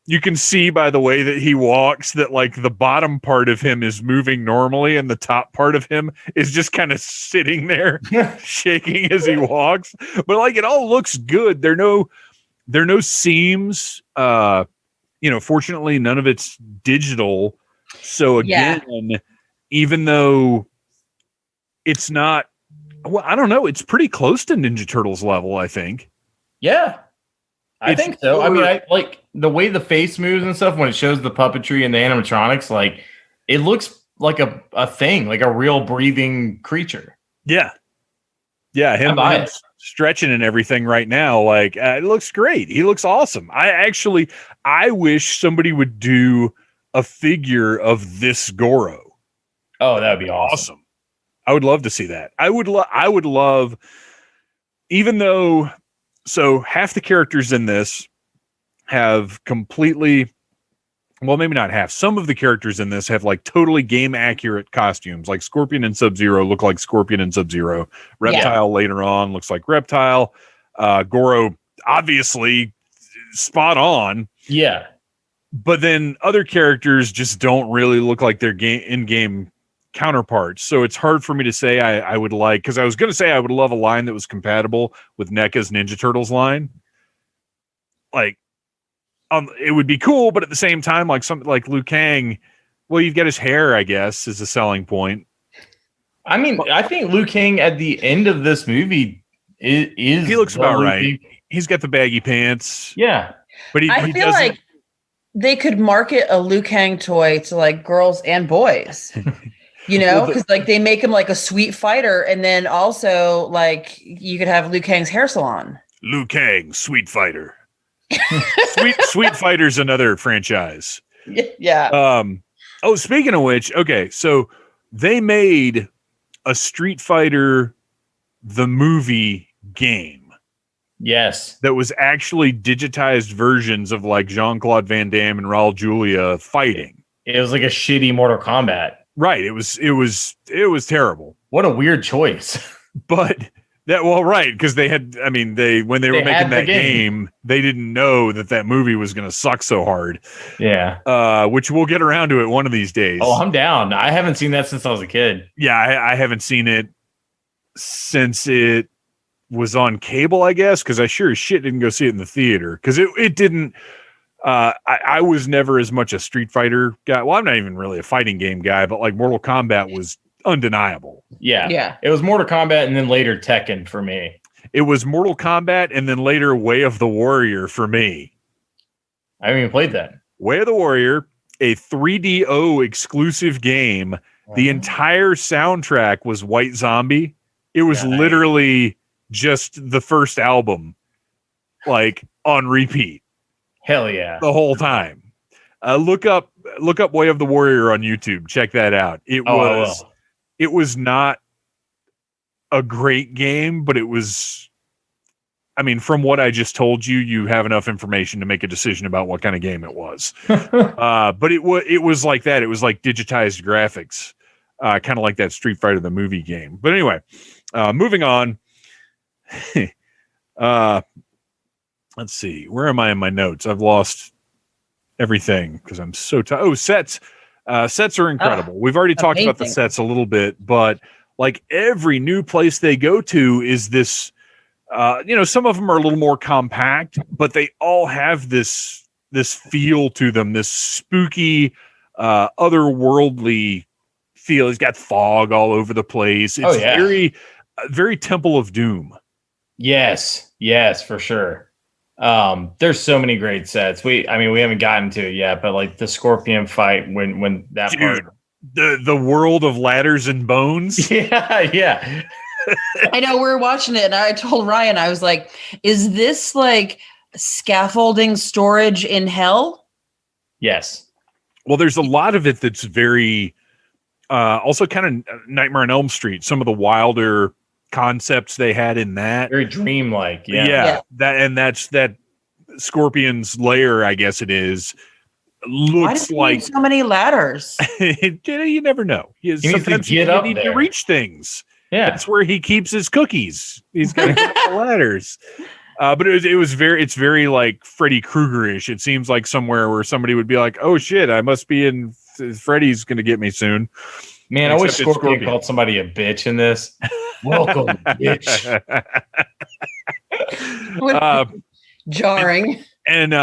you can see by the way that he walks that like the bottom part of him is moving normally and the top part of him is just kind of sitting there shaking as he walks. But like it all looks good. There are no seams. Fortunately none of it's digital. So again, even though it's not, well, I don't know, it's pretty close to Ninja Turtles level, I think. Yeah. I think so. I mean, I like the way the face moves and stuff when it shows the puppetry and the animatronics. Like, it looks like a thing, like a real breathing creature. Yeah, yeah. Him stretching and everything right now, like it looks great. He looks awesome. I wish somebody would do a figure of this Goro. Oh, that would be awesome. I would love to see that. I would love, even though, so half the characters in this have completely, well, maybe not half. Some of the characters in this have like totally game accurate costumes. Like Scorpion and Sub-Zero look like Scorpion and Sub-Zero. Reptile later on looks like Reptile. Goro, obviously spot on. Yeah. But then other characters just don't really look like their in-game counterparts. So it's hard for me to say I would like, because I was going to say I would love a line that was compatible with NECA's Ninja Turtles line. Like, it would be cool, but at the same time, like something like Liu Kang, well, you've got his hair, I guess, is a selling point. I mean, I think Liu Kang at the end of this movie is he looks about right. He's got the baggy pants. Yeah. But I feel like they could market a Liu Kang toy to like girls and boys. You know, because like they make him like a sweet fighter, and then also like you could have Liu Kang's hair salon. Liu Kang, sweet fighter. Sweet Fighter's another franchise. Yeah. Oh, speaking of which, okay, so they made a Street Fighter the movie game. Yes. That was actually digitized versions of like Jean-Claude Van Damme and Raul Julia fighting. It was like a shitty Mortal Kombat. Right. It was terrible. What a weird choice. But right, because they had, I mean, when they were making that game, they didn't know that movie was going to suck so hard. Yeah. Which we'll get around to it one of these days. Oh, I'm down. I haven't seen that since I was a kid. Yeah, I haven't seen it since it was on cable, I guess, because I sure as shit didn't go see it in the theater, because it didn't. I was never as much a Street Fighter guy. Well, I'm not even really a fighting game guy, but like Mortal Kombat was undeniable. Yeah. It was Mortal Kombat and then later Tekken for me. It was Mortal Kombat and then later Way of the Warrior for me. I haven't even played that. Way of the Warrior, a 3DO exclusive game. The entire soundtrack was White Zombie. It was literally just the first album, like on repeat. Hell yeah. The whole time. Look up Way of the Warrior on YouTube. Check that out. It was not a great game, but it was, I mean, from what I just told you, you have enough information to make a decision about what kind of game it was. But it was like that. It was like digitized graphics, kind of like that Street Fighter the movie game. But anyway, moving on. Let's see. Where am I in my notes? I've lost everything because I'm so tired. Oh, sets. Sets are incredible. We've already talked about the sets a little bit, but like every new place they go to is this, some of them are a little more compact, but they all have this feel to them, this spooky, otherworldly feel. It's got fog all over the place. It's very, very Temple of Doom. Yes, for sure. There's so many great sets. We haven't gotten to it yet, but like the Scorpion fight when that part, the world of ladders and bones. Yeah. I know, we were watching it and I told Ryan, I was like, is this like scaffolding storage in hell? Yes. Well, there's a lot of it that's very also kind of Nightmare on Elm Street. Some of the wilder concepts they had in that, very dreamlike. That's that Scorpion's lair, I guess it is, looks like so many ladders. You never know. Sometimes you need to reach things. That's where he keeps his cookies. He's got the ladders. But it's very like Freddy Krueger-ish. It seems like somewhere where somebody would be like, oh shit, I must be in Freddy's gonna get me soon. Man, I wish Scorpion called somebody a bitch in this. Welcome, bitch. Jarring. And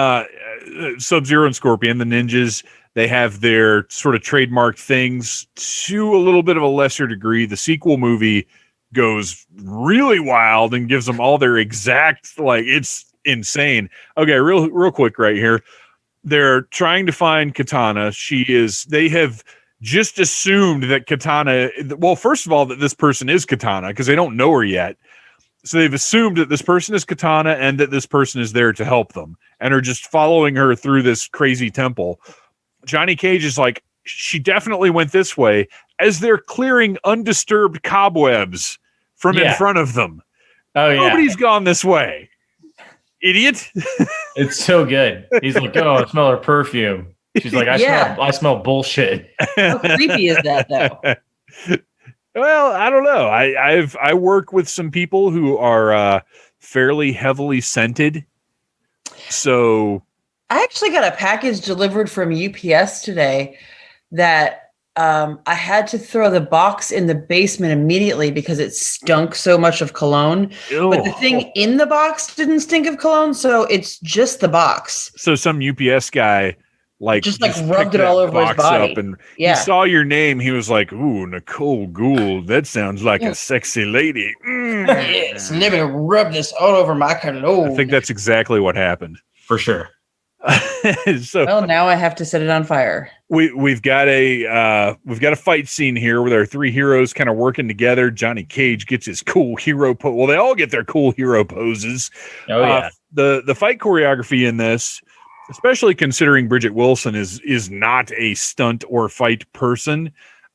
Sub-Zero and Scorpion, the ninjas, they have their sort of trademark things to a little bit of a lesser degree. The sequel movie goes really wild and gives them all their exact, like, it's insane. Okay, real quick right here. They're trying to find Katana. They have just assumed that Katana, well, first of all, that this person is Katana because they don't know her yet. So they've assumed that this person is Katana and that this person is there to help them and are just following her through this crazy temple. Johnny Cage is like, she definitely went this way. as they're clearing undisturbed cobwebs from in front of them. Oh yeah, nobody's gone this way, idiot. It's so good. He's like, oh, I smell her perfume. She's like, I smell bullshit. How creepy is that, though? Well, I don't know. I work with some people who are fairly heavily scented. So I actually got a package delivered from UPS today that I had to throw the box in the basement immediately because it stunk so much of cologne. Ew. But the thing in the box didn't stink of cologne, so it's just the box. So some UPS guy just rubbed it all over his body. Up and he saw your name. He was like, "Ooh, Nicole Gould. That sounds like a sexy lady." Yes, let me rub this all over my cologne. I think that's exactly what happened for sure. Well, now I have to set it on fire. We've got a fight scene here where there are three heroes kind of working together. Johnny Cage gets his cool hero pose. Well, they all get their cool hero poses. Oh yeah. The fight choreography in this, especially considering Bridget Wilson is not a stunt or fight person,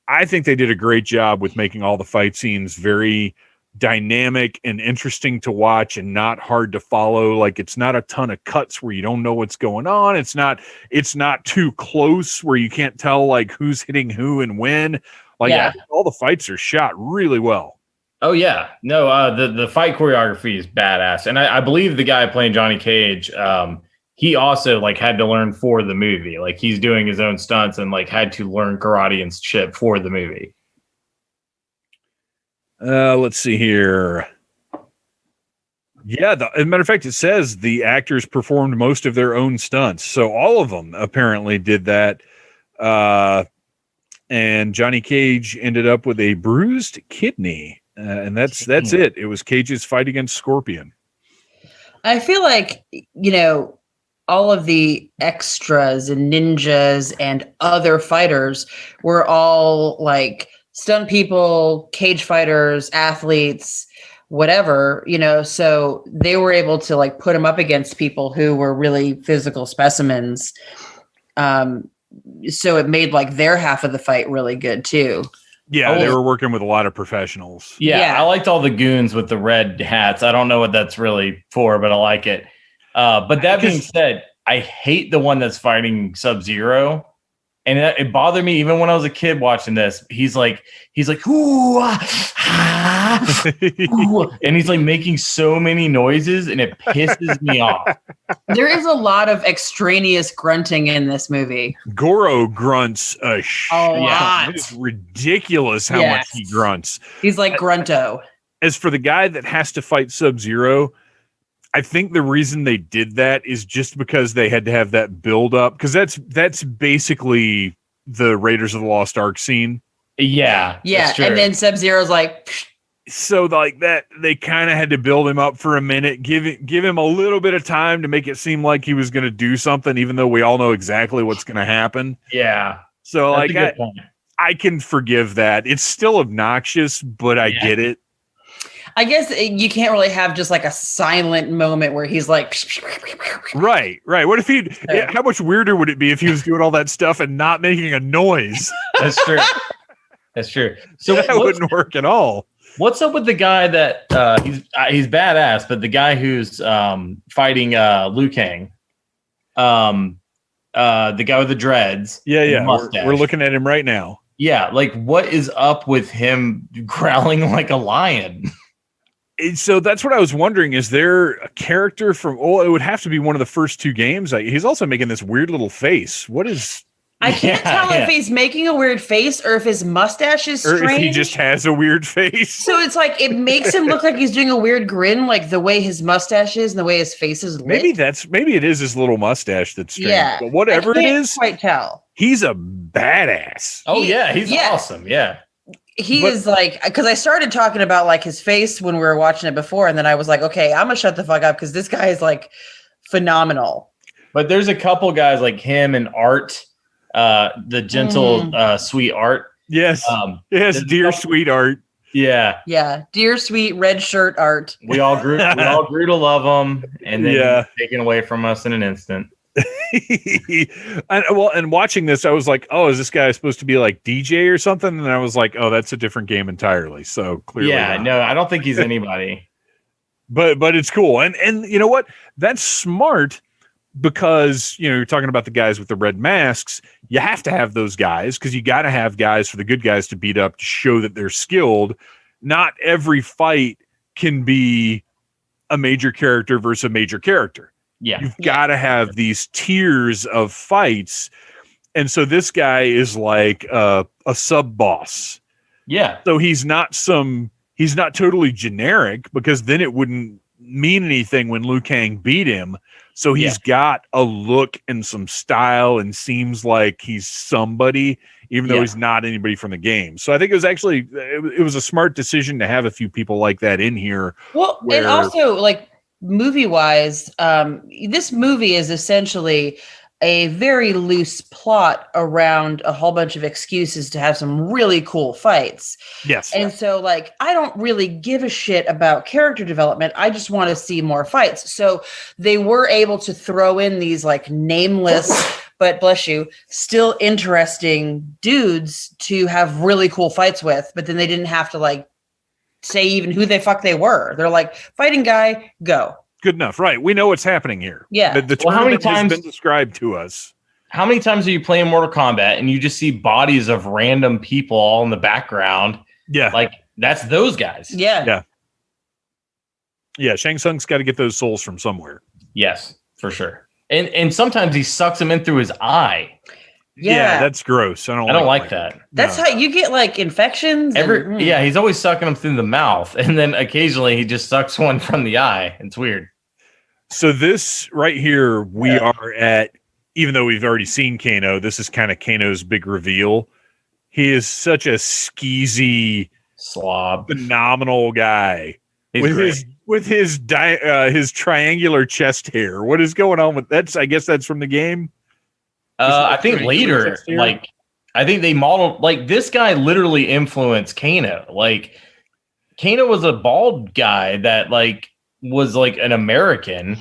I think they did a great job with making all the fight scenes very dynamic and interesting to watch and not hard to follow. Like, it's not a ton of cuts where you don't know what's going on. It's not too close where you can't tell like who's hitting who and when. Like, all the fights are shot really well. Oh yeah. No, the fight choreography is badass. And I believe the guy playing Johnny Cage, he also like had to learn for the movie. Like, he's doing his own stunts and like had to learn karate and shit for the movie. Let's see here. Yeah, as a matter of fact, it says the actors performed most of their own stunts. So all of them apparently did that. And Johnny Cage ended up with a bruised kidney. And that's it. It was Cage's fight against Scorpion. I feel like, all of the extras and ninjas and other fighters were all like stunt people, cage fighters, athletes, whatever, so they were able to like put them up against people who were really physical specimens. So it made like their half of the fight really good too. Yeah, they were working with a lot of professionals. Yeah, I liked all the goons with the red hats. I don't know what that's really for, but I like it. But that being said, I hate the one that's fighting Sub-Zero. And it bothered me even when I was a kid watching this. He's like, ooh, ooh, and he's like making so many noises, and it pisses me off. There is a lot of extraneous grunting in this movie. Goro grunts a lot. It's ridiculous how much he grunts. He's like Grunto. As for the guy that has to fight Sub-Zero, I think the reason they did that is just because they had to have that build up, because that's basically the Raiders of the Lost Ark scene. Yeah. And then Sub-Zero's like, so like that, they kind of had to build him up for a minute, give him a little bit of time to make it seem like he was going to do something, even though we all know exactly what's going to happen. Yeah. So that's like I can forgive that. It's still obnoxious, but I get it. I guess you can't really have just like a silent moment where he's like, right. What if how much weirder would it be if he was doing all that stuff and not making a noise? That's true. So that wouldn't work at all. What's up with the guy that he's badass, but the guy who's fighting Liu Kang, the guy with the dreads? Yeah. We're looking at him right now. Yeah, like what is up with him growling like a lion? So that's what I was wondering. Is there a character from? Oh, it would have to be one of the first two games. He's also making this weird little face. What is? I can't tell if he's making a weird face or if his mustache is strange. Or if he just has a weird face. So it's like it makes him look like he's doing a weird grin, like the way his mustache is and the way his face is lit. Maybe it is his little mustache that's strange. Yeah, but whatever it is, quite tell. He's a badass. Oh yeah, he's awesome. Yeah. He is like, because I started talking about like his face when we were watching it before, and then I was like, okay, I'm gonna shut the fuck up because this guy is like phenomenal. But there's a couple guys like him and Art, the gentle, sweet Art. Yes, dear sweet Art. Yeah, dear sweet red shirt Art. We all grew to love him, and then taken away from us in an instant. And watching this, I was like, oh, is this guy supposed to be like DJ or something? And I was like, oh, that's a different game entirely. So clearly, Yeah, not. no, I don't think he's anybody. But it's cool. And you know what? That's smart because, you're talking about the guys with the red masks. You have to have those guys because you got to have guys for the good guys to beat up to show that they're skilled. Not every fight can be a major character versus a major character. Yeah. You've got to have these tiers of fights. And so this guy is like a sub boss. Yeah. So he's not totally generic because then it wouldn't mean anything when Liu Kang beat him. So he's got a look and some style and seems like he's somebody, even though he's not anybody from the game. So I think it was a smart decision to have a few people like that in here. Well, and also like movie wise, this movie is essentially a very loose plot around a whole bunch of excuses to have some really cool fights. Yes. And so like, I don't really give a shit about character development. I just want to see more fights. So they were able to throw in these like nameless, but bless you, still interesting dudes to have really cool fights with, but then they didn't have to like say even who the fuck they were. They're like, fighting guy, go. Good enough, right? We know what's happening here. Yeah. The tournament has been described to us. How many times are you playing Mortal Kombat and you just see bodies of random people all in the background? Yeah. Like, that's those guys. Yeah. Yeah. Yeah, Shang Tsung's got to get those souls from somewhere. Yes, for sure. And sometimes he sucks them in through his eye. Yeah, that's gross. I don't like that. That's how you get like infections. Yeah, he's always sucking them through the mouth, and then occasionally he just sucks one from the eye. It's weird. So this right here, we are at, even though we've already seen Kano, this is kind of Kano's big reveal. He is such a skeezy, slob, phenomenal guy with his triangular chest hair. What is going on with that? I guess that's from the game. I think later, like, I think they modeled, like, this guy literally influenced Kano. Like, Kano was a bald guy that, like, was, like, an American.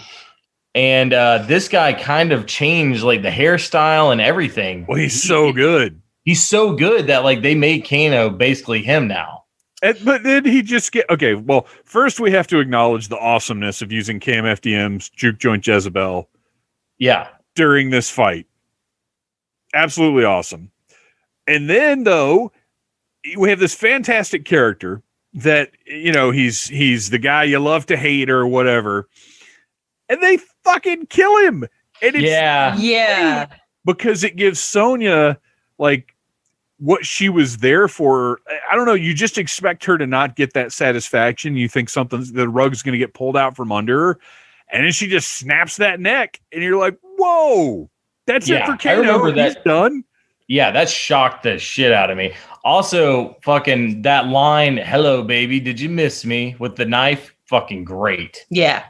And this guy kind of changed, like, the hairstyle and everything. Well, he's so good. He's so good that, like, they made Kano basically him now. But then he just okay, well, first we have to acknowledge the awesomeness of using KMFDM's Juke Joint Jezebel. Yeah. During this fight. Absolutely awesome. And then, though, we have this fantastic character that, he's the guy you love to hate or whatever. And they fucking kill him. And it's yeah. Because it gives Sonya, like, what she was there for. I don't know. You just expect her to not get that satisfaction. You think the rug's going to get pulled out from under her. And then she just snaps that neck. And you're like, whoa. That's it for Kano. I remember that. He's done. Yeah, that shocked the shit out of me. Also, fucking that line, "Hello, baby, did you miss me?" with the knife, fucking great. Yeah.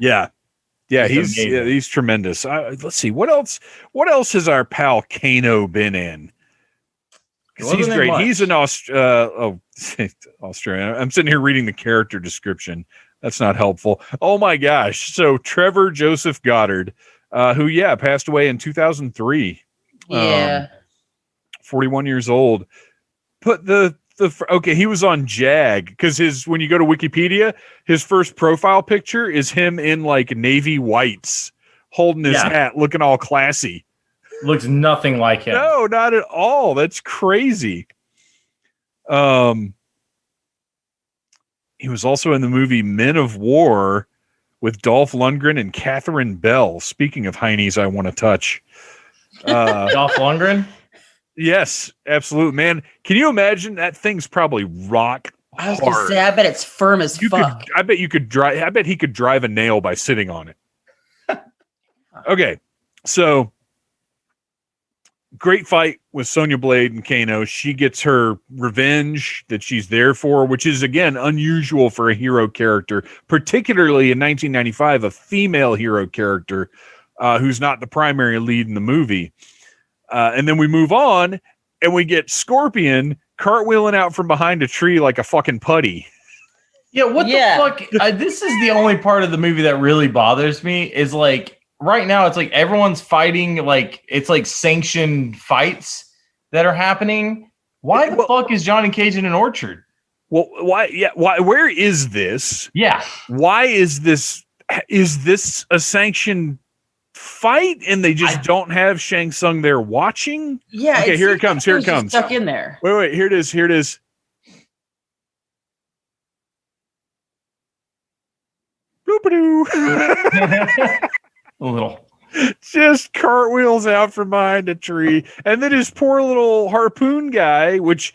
He's tremendous. Let's see what else. What else has our pal Kano been in? He's great. Much. He's an Australian. I'm sitting here reading the character description. That's not helpful. Oh my gosh! So Trevor Joseph Goddard. Who passed away in 2003. Yeah. 41 years old. Put he was on JAG because when you go to Wikipedia, his first profile picture is him in like navy whites, holding his hat, looking all classy. Looks nothing like him. No, not at all. That's crazy. He was also in the movie Men of War with Dolph Lundgren and Catherine Bell. Speaking of heinies I want to touch. Dolph Lundgren? Yes, absolutely, man. Can you imagine? That thing's probably rock hard. I was going to say, I bet it's firm as fuck. I bet he could drive a nail by sitting on it. Okay, so great fight with Sonya Blade and Kano. She gets her revenge that she's there for, which is, again, unusual for a hero character, particularly in 1995, a female hero character who's not the primary lead in the movie. And then we move on, and we get Scorpion cartwheeling out from behind a tree like a fucking putty. Yeah, what the fuck? This is the only part of the movie that really bothers me is, like, right now it's like everyone's fighting, like it's like sanctioned fights that are happening. Why the fuck is Johnny Cage in an orchard? Well, why? Yeah, why? Where is this? Yeah. Why is this? Is this a sanctioned fight, and they just don't have Shang Tsung there watching? Yeah. Okay, here it comes. Here it just comes. Stuck in there. Wait. Here it is. Here it is. Boop-a-doo. A little. Just cartwheels out from behind a tree, and then his poor little harpoon guy, which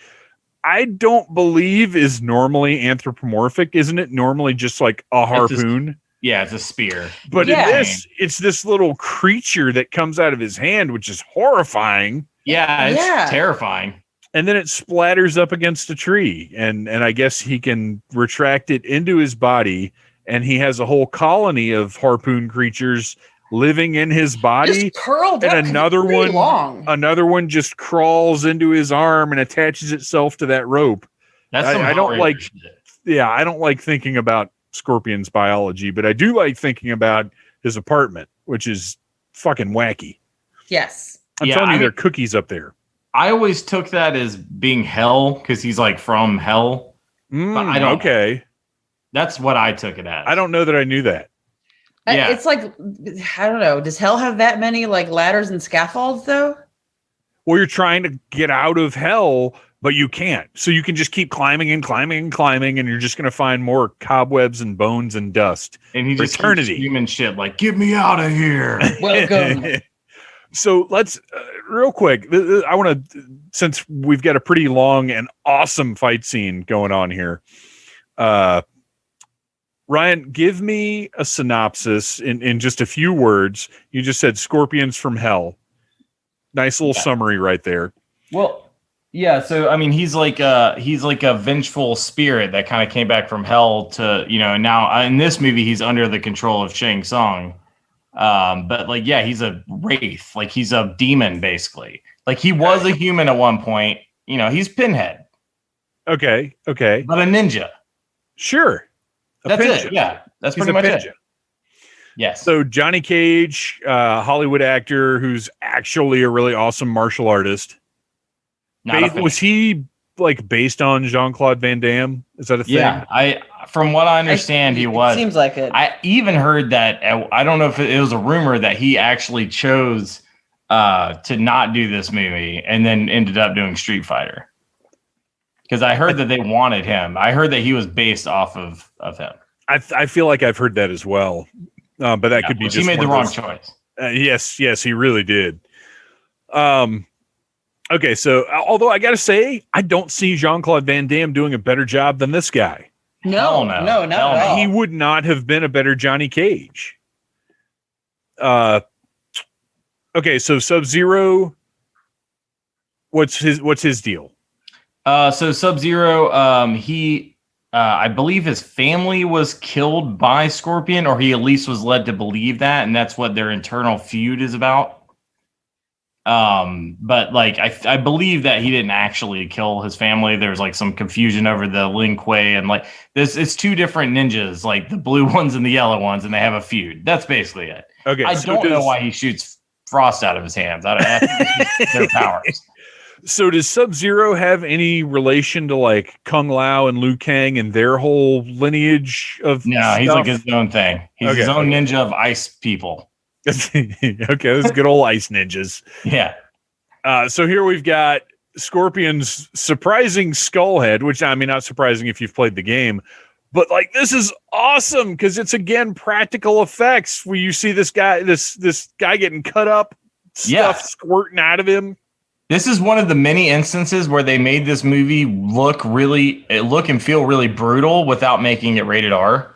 I don't believe is normally anthropomorphic. Isn't it normally just like a harpoon? It's a spear. But in this, it's this little creature that comes out of his hand, which is horrifying. Yeah, it's terrifying. And then it splatters up against a tree, and I guess he can retract it into his body, and he has a whole colony of harpoon creatures living in his body. Just curled and up, another one just crawls into his arm and attaches itself to that rope. That's I don't like shit. Yeah, I don't like thinking about Scorpion's biology, but I do like thinking about his apartment, which is fucking wacky. Yes. I'm telling you, there are cookies up there. I always took that as being hell because he's like from hell. But I don't. Okay. That's what I took it as. I don't know that I knew that. Yeah. It's like, I don't know. Does hell have that many like ladders and scaffolds though? Well, you're trying to get out of hell, but you can't. So you can just keep climbing and climbing and climbing, and you're just going to find more cobwebs and bones and dust. And he just keeps screaming shit like, "Get me out of here!" Welcome. So let's real quick. I want to, since we've got a pretty long and awesome fight scene going on here. Ryan, give me a synopsis in just a few words. You just said scorpions from hell. Nice little summary right there. Well, yeah. So I mean, he's like a vengeful spirit that kind of came back from hell to, and now in this movie he's under the control of Shang Tsung. But like, yeah, he's a wraith. Like he's a demon basically. Like he was a human at one point. He's Pinhead. Okay. But a ninja. Sure. That's it. Yeah, that's pretty much it. Yes. So Johnny Cage, Hollywood actor who's actually a really awesome martial artist. Was he like based on Jean-Claude Van Damme? Is that a thing? Yeah, from what I understand, he was. Seems like it. I even heard that. I don't know if it was a rumor that he actually chose to not do this movie and then ended up doing Street Fighter. Because I heard that they wanted him. I heard that he was based off of him. I feel like I've heard that as well. But that could be just he made the wrong choice. Yes, he really did. Okay, so although I got to say, I don't see Jean-Claude Van Damme doing a better job than this guy. No, not at all. He would not have been a better Johnny Cage. Okay, so Sub-Zero, what's his deal? So Sub-Zero, I believe his family was killed by Scorpion, or he at least was led to believe that, and that's what their internal feud is about. But like, I believe that he didn't actually kill his family. There's like some confusion over the Lin Kuei, and like this, it's two different ninjas, like the blue ones and the yellow ones, and they have a feud. That's basically it. Okay, I don't know why he shoots frost out of his hands. I think their powers. So does Sub-Zero have any relation to like Kung Lao and Liu Kang and their whole lineage of No, he's like his own thing. He's his own ninja of ice people. Okay, those good old ice ninjas. Yeah. So here we've got Scorpion's surprising skull head, which I mean, not surprising if you've played the game, but like this is awesome because it's again practical effects where you see this guy getting cut up, stuff squirting out of him. This is one of the many instances where they made this movie look and feel really brutal without making it rated R.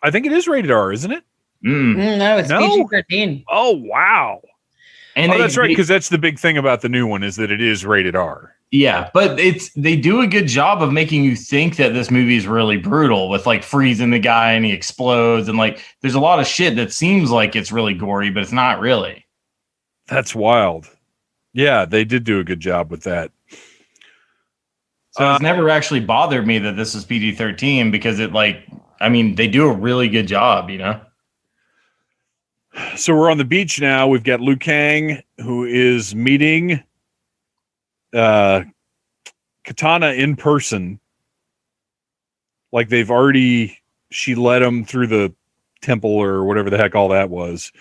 I think it is rated R, isn't it? No, it's PG-13. Oh, wow. And that's right, because that's the big thing about the new one is that it is rated R. Yeah, but they do a good job of making you think that this movie is really brutal with like freezing the guy and he explodes and like there's a lot of shit that seems like it's really gory, but it's not really. That's wild. Yeah, they did do a good job with that. So it's never actually bothered me that this is PG-13 because they do a really good job, So we're on the beach now. We've got Liu Kang, who is meeting Katana in person. Like she led him through the temple or whatever the heck all that was.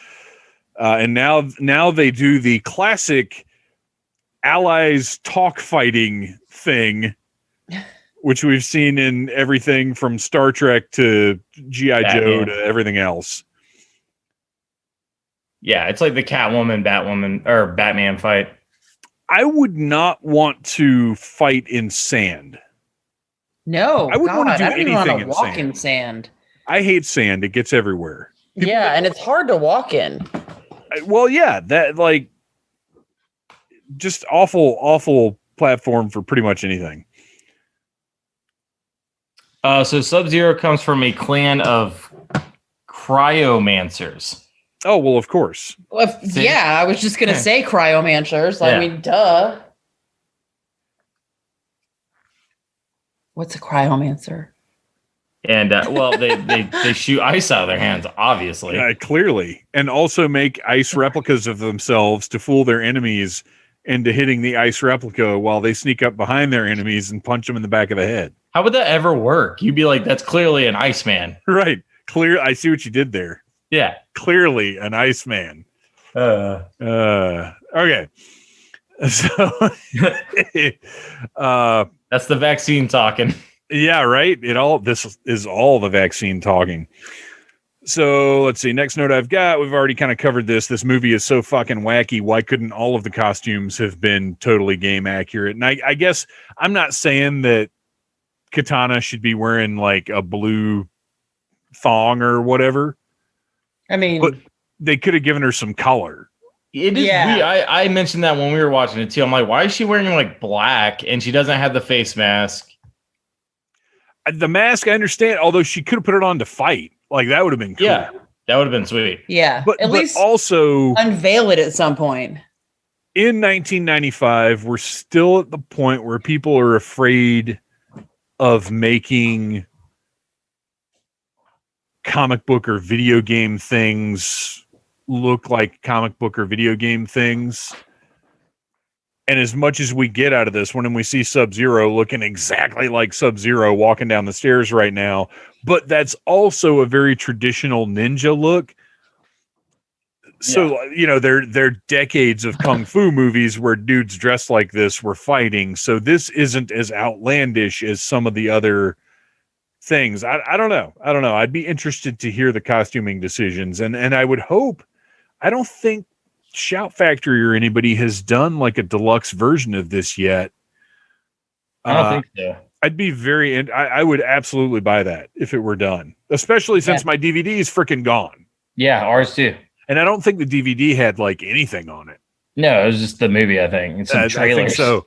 And now they do the classic allies talk fighting thing, which we've seen in everything from Star Trek to G.I. Joe to everything else. Yeah, it's like the Batman fight. I would not want to fight in sand. No, I wouldn't want to do I don't even want anything to walk in sand. I hate sand. It gets everywhere. And it's hard to walk in. Well, yeah, that like just awful platform for pretty much anything. So Sub-Zero comes from a clan of cryomancers. Oh, well, of course. Well, I was just going to say cryomancers. I mean, duh. What's a cryomancer? And they shoot ice out of their hands, obviously. Clearly. And also make ice replicas of themselves to fool their enemies into hitting the ice replica while they sneak up behind their enemies and punch them in the back of the head. How would that ever work? You'd be like, that's clearly an Iceman. Right. I see what you did there. Yeah. Clearly an Iceman. Okay. So that's the vaccine talking. Yeah, right. This is all the vaccine talking. So let's see. Next note I've got, we've already kind of covered this. This movie is so fucking wacky. Why couldn't all of the costumes have been totally game accurate? And I guess I'm not saying that Katana should be wearing like a blue thong or whatever. I mean, but they could have given her some color. It is weird. I mentioned that when we were watching it too. I'm like, why is she wearing like black and she doesn't have the face mask? The mask, I understand, although she could have put it on to fight. Like, that would have been cool. Yeah, that would have been sweet. Yeah, but least also unveil it at some point. In 1995, we're still at the point where people are afraid of making comic book or video game things look like comic book or video game things. And as much as we get out of this, when we see Sub-Zero looking exactly like Sub-Zero walking down the stairs right now, but that's also a very traditional ninja look. So, there are decades of kung fu movies where dudes dressed like this were fighting. So this isn't as outlandish as some of the other things. I don't know. I'd be interested to hear the costuming decisions. And I would hope, I don't think Shout Factory or anybody has done like a deluxe version of this yet. I don't think so. I'd be I would absolutely buy that if it were done, especially since my DVD is freaking gone. Yeah, ours too. And I don't think the DVD had like anything on it. No, it was just the movie, I think. And some trailers. I think so.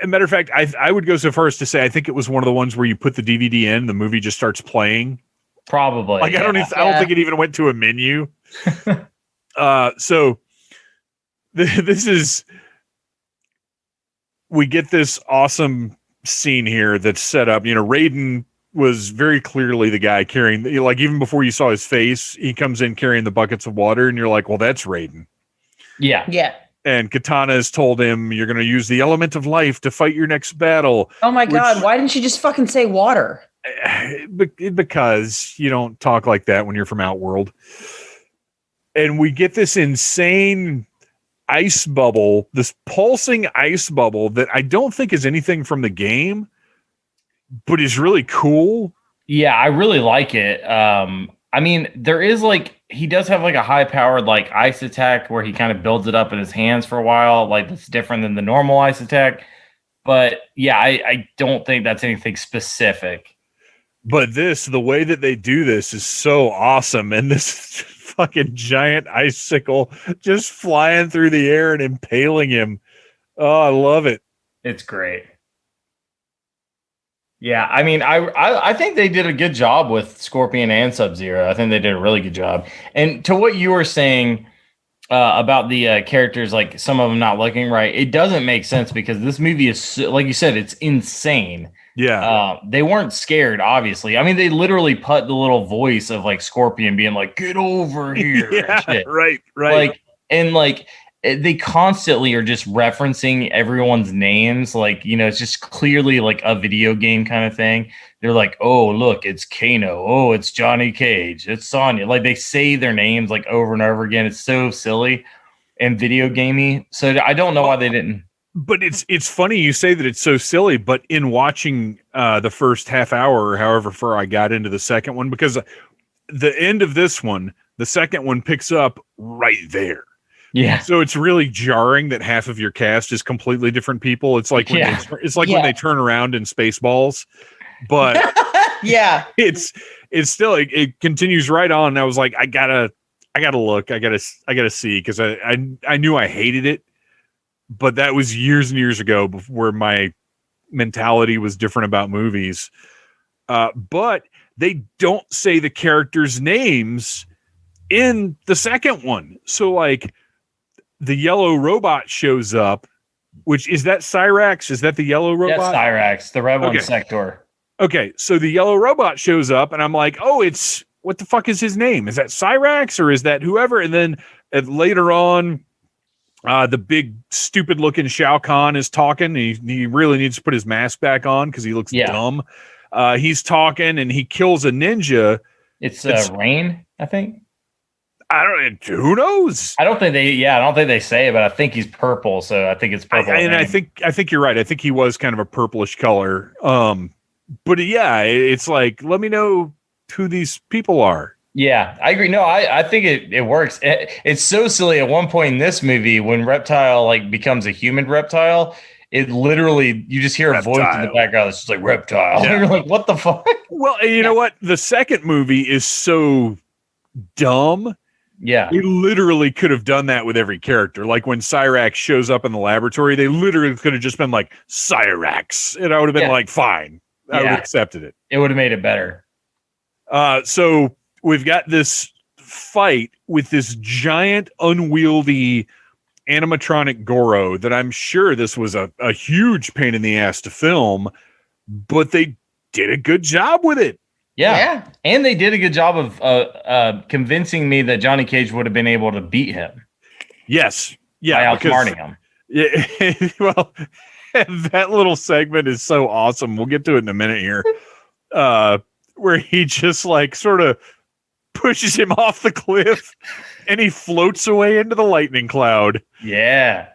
Matter of fact, I would go so far as to say I think it was one of the ones where you put the DVD in, the movie just starts playing. Probably. Like I don't think it even went to a menu. So this is, we get this awesome scene here that's set up. Raiden was very clearly the guy carrying, like even before you saw his face, he comes in carrying the buckets of water, and you're like, well, that's Raiden. Yeah. Yeah. And Katana has told him, you're going to use the element of life to fight your next battle. Oh my God. Why didn't you just fucking say water? Because you don't talk like that when you're from Outworld. And we get this insane ice bubble, this pulsing ice bubble that I don't think is anything from the game, but is really cool. Yeah, I really like it. I mean, there is like, he does have like a high powered like ice attack where he kind of builds it up in his hands for a while. Like it's different than the normal ice attack. But yeah, I don't think that's anything specific. But the way that they do this is so awesome. And this fucking giant icicle just flying through the air and impaling him. Oh, I love it. It's great. Yeah, I mean, I think they did a good job with Scorpion and Sub-Zero. I think they did a really good job. And to what you were saying about the characters, like some of them not looking right, it doesn't make sense because this movie is, like you said, it's insane. Yeah. They weren't scared, obviously. I mean, they literally put the little voice of like Scorpion being like, "Get over here," and shit. Right. Like, and like they constantly are just referencing everyone's names. Like, it's just clearly like a video game kind of thing. They're like, "Oh, look, it's Kano. Oh, it's Johnny Cage. It's Sonya." Like they say their names like over and over again. It's so silly and video gamey. So I don't know why they didn't. But it's funny you say that it's so silly, but in watching the first half hour or however far I got into the second one, because the end of this one, the second one picks up right there. Yeah. So it's really jarring that half of your cast is completely different people. It's like when when they turn around in Spaceballs, but yeah, it's still it continues right on. And I was like, I gotta look, I gotta see, because I knew I hated it. But that was years and years ago, where my mentality was different about movies. But they don't say the characters' names in the second one. So, like, the yellow robot shows up, which is that Cyrax? Is that the yellow robot? That's Cyrax, the Red One Sector. Okay, so the yellow robot shows up, and I'm like, oh, what the fuck is his name? Is that Cyrax, or is that whoever? And then later on, the big stupid looking Shao Kahn is talking. He really needs to put his mask back on because he looks dumb. He's talking and he kills a ninja. It's Rain, I think. I don't know. Who knows? I don't think they say it, but I think he's purple, so I think it's purple. I think you're right. I think he was kind of a purplish color. But yeah, it's like, let me know who these people are. Yeah, I agree. No, I think it works. It's so silly. At one point in this movie, when Reptile like becomes a human reptile, it literally, you just hear a voice in the background that's just like Reptile. Yeah. And you're like, what the fuck? Well, and you know what? The second movie is so dumb. Yeah. They literally could have done that with every character. Like when Cyrax shows up in the laboratory, they literally could have just been like, Cyrax. And I would have been like, fine. I would have accepted it. It would have made it better. So we've got this fight with this giant, unwieldy animatronic Goro that I'm sure this was a huge pain in the ass to film, but they did a good job with it. Yeah. And they did a good job of convincing me that Johnny Cage would have been able to beat him. Yes. Yeah. By outsmarting him. Yeah. Well, that little segment is so awesome. We'll get to it in a minute here. Where he just like sort of pushes him off the cliff and he floats away into the lightning cloud. Yeah.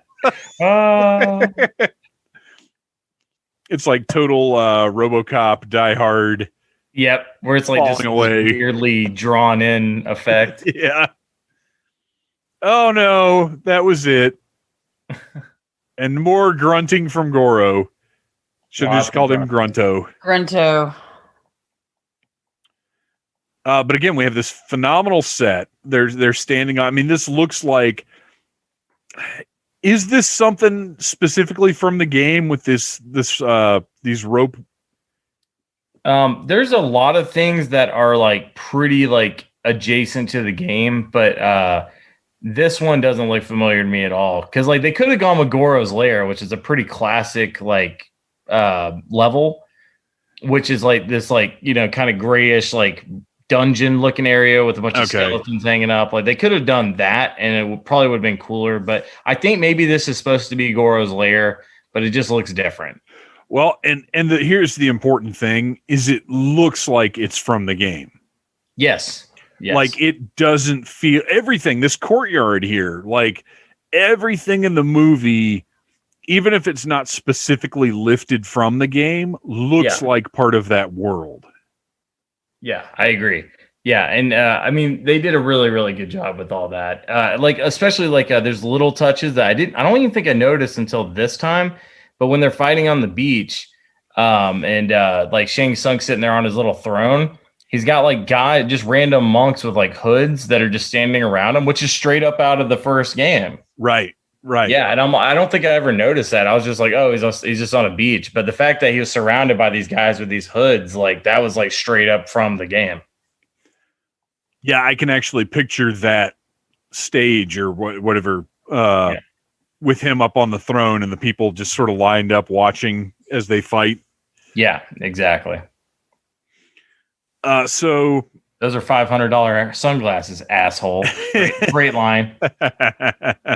It's like total RoboCop Die Hard. Yep. Where it's like just away. Weirdly drawn in effect. Yeah. Oh no, that was it. And more grunting from Goro. Should have just called him Grunto. Grunto. But again, we have this phenomenal set. They're standing on. I mean, this looks like. Is this something specifically from the game with these rope? There's a lot of things that are like pretty like adjacent to the game, but this one doesn't look familiar to me at all. Because like they could have gone with Goro's Lair, which is a pretty classic like level, which is like this like kind of grayish like dungeon looking area with a bunch of skeletons hanging up. Like they could have done that and it probably would have been cooler, but I think maybe this is supposed to be Goro's Lair, but it just looks different. Well, and here's the important thing is it looks like it's from the game. Yes. Like it doesn't feel everything, this courtyard here, like everything in the movie, even if it's not specifically lifted from the game, looks like part of that world. Yeah, I agree. Yeah, and I mean, they did a really, really good job with all that. Like, especially like there's little touches that I don't even think I noticed until this time. But when they're fighting on the beach, and like Shang Tsung sitting there on his little throne, he's got like just random monks with like hoods that are just standing around him, which is straight up out of the first game. Right. Yeah, and I don't think I ever noticed that. I was just like, oh, he's just on a beach. But the fact that he was surrounded by these guys with these hoods, like that was like straight up from the game. Yeah, I can actually picture that stage or whatever with him up on the throne and the people just sort of lined up watching as they fight. Yeah, exactly. So Those are $500 sunglasses, asshole. Great line.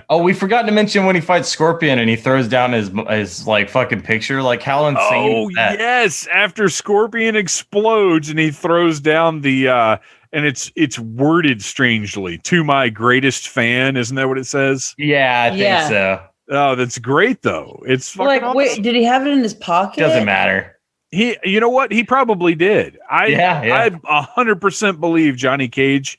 Oh, we forgot to mention when he fights Scorpion and he throws down his like fucking picture. Like, how insane is that? Yes, after Scorpion explodes and he throws down the and it's worded strangely, to my greatest fan, isn't that what it says? Yeah, I think so. Oh, that's great though. It's fucking Like, awesome. wait, did he have it in his pocket? Doesn't matter. You know what? He probably did. I 100% believe Johnny Cage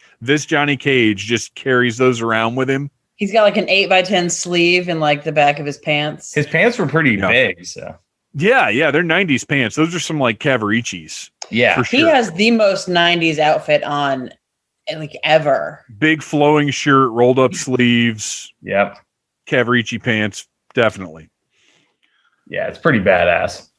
just carries those around with him. He's got like an 8x10 sleeve in like the back of his pants. His pants were pretty big, so. Yeah, they're 90s pants. Those are some like Cavaricis. Yeah. For sure. He has the most 90s outfit on like ever. Big flowing shirt, rolled up sleeves. Yep. Cavarici pants, definitely. Yeah, it's pretty badass.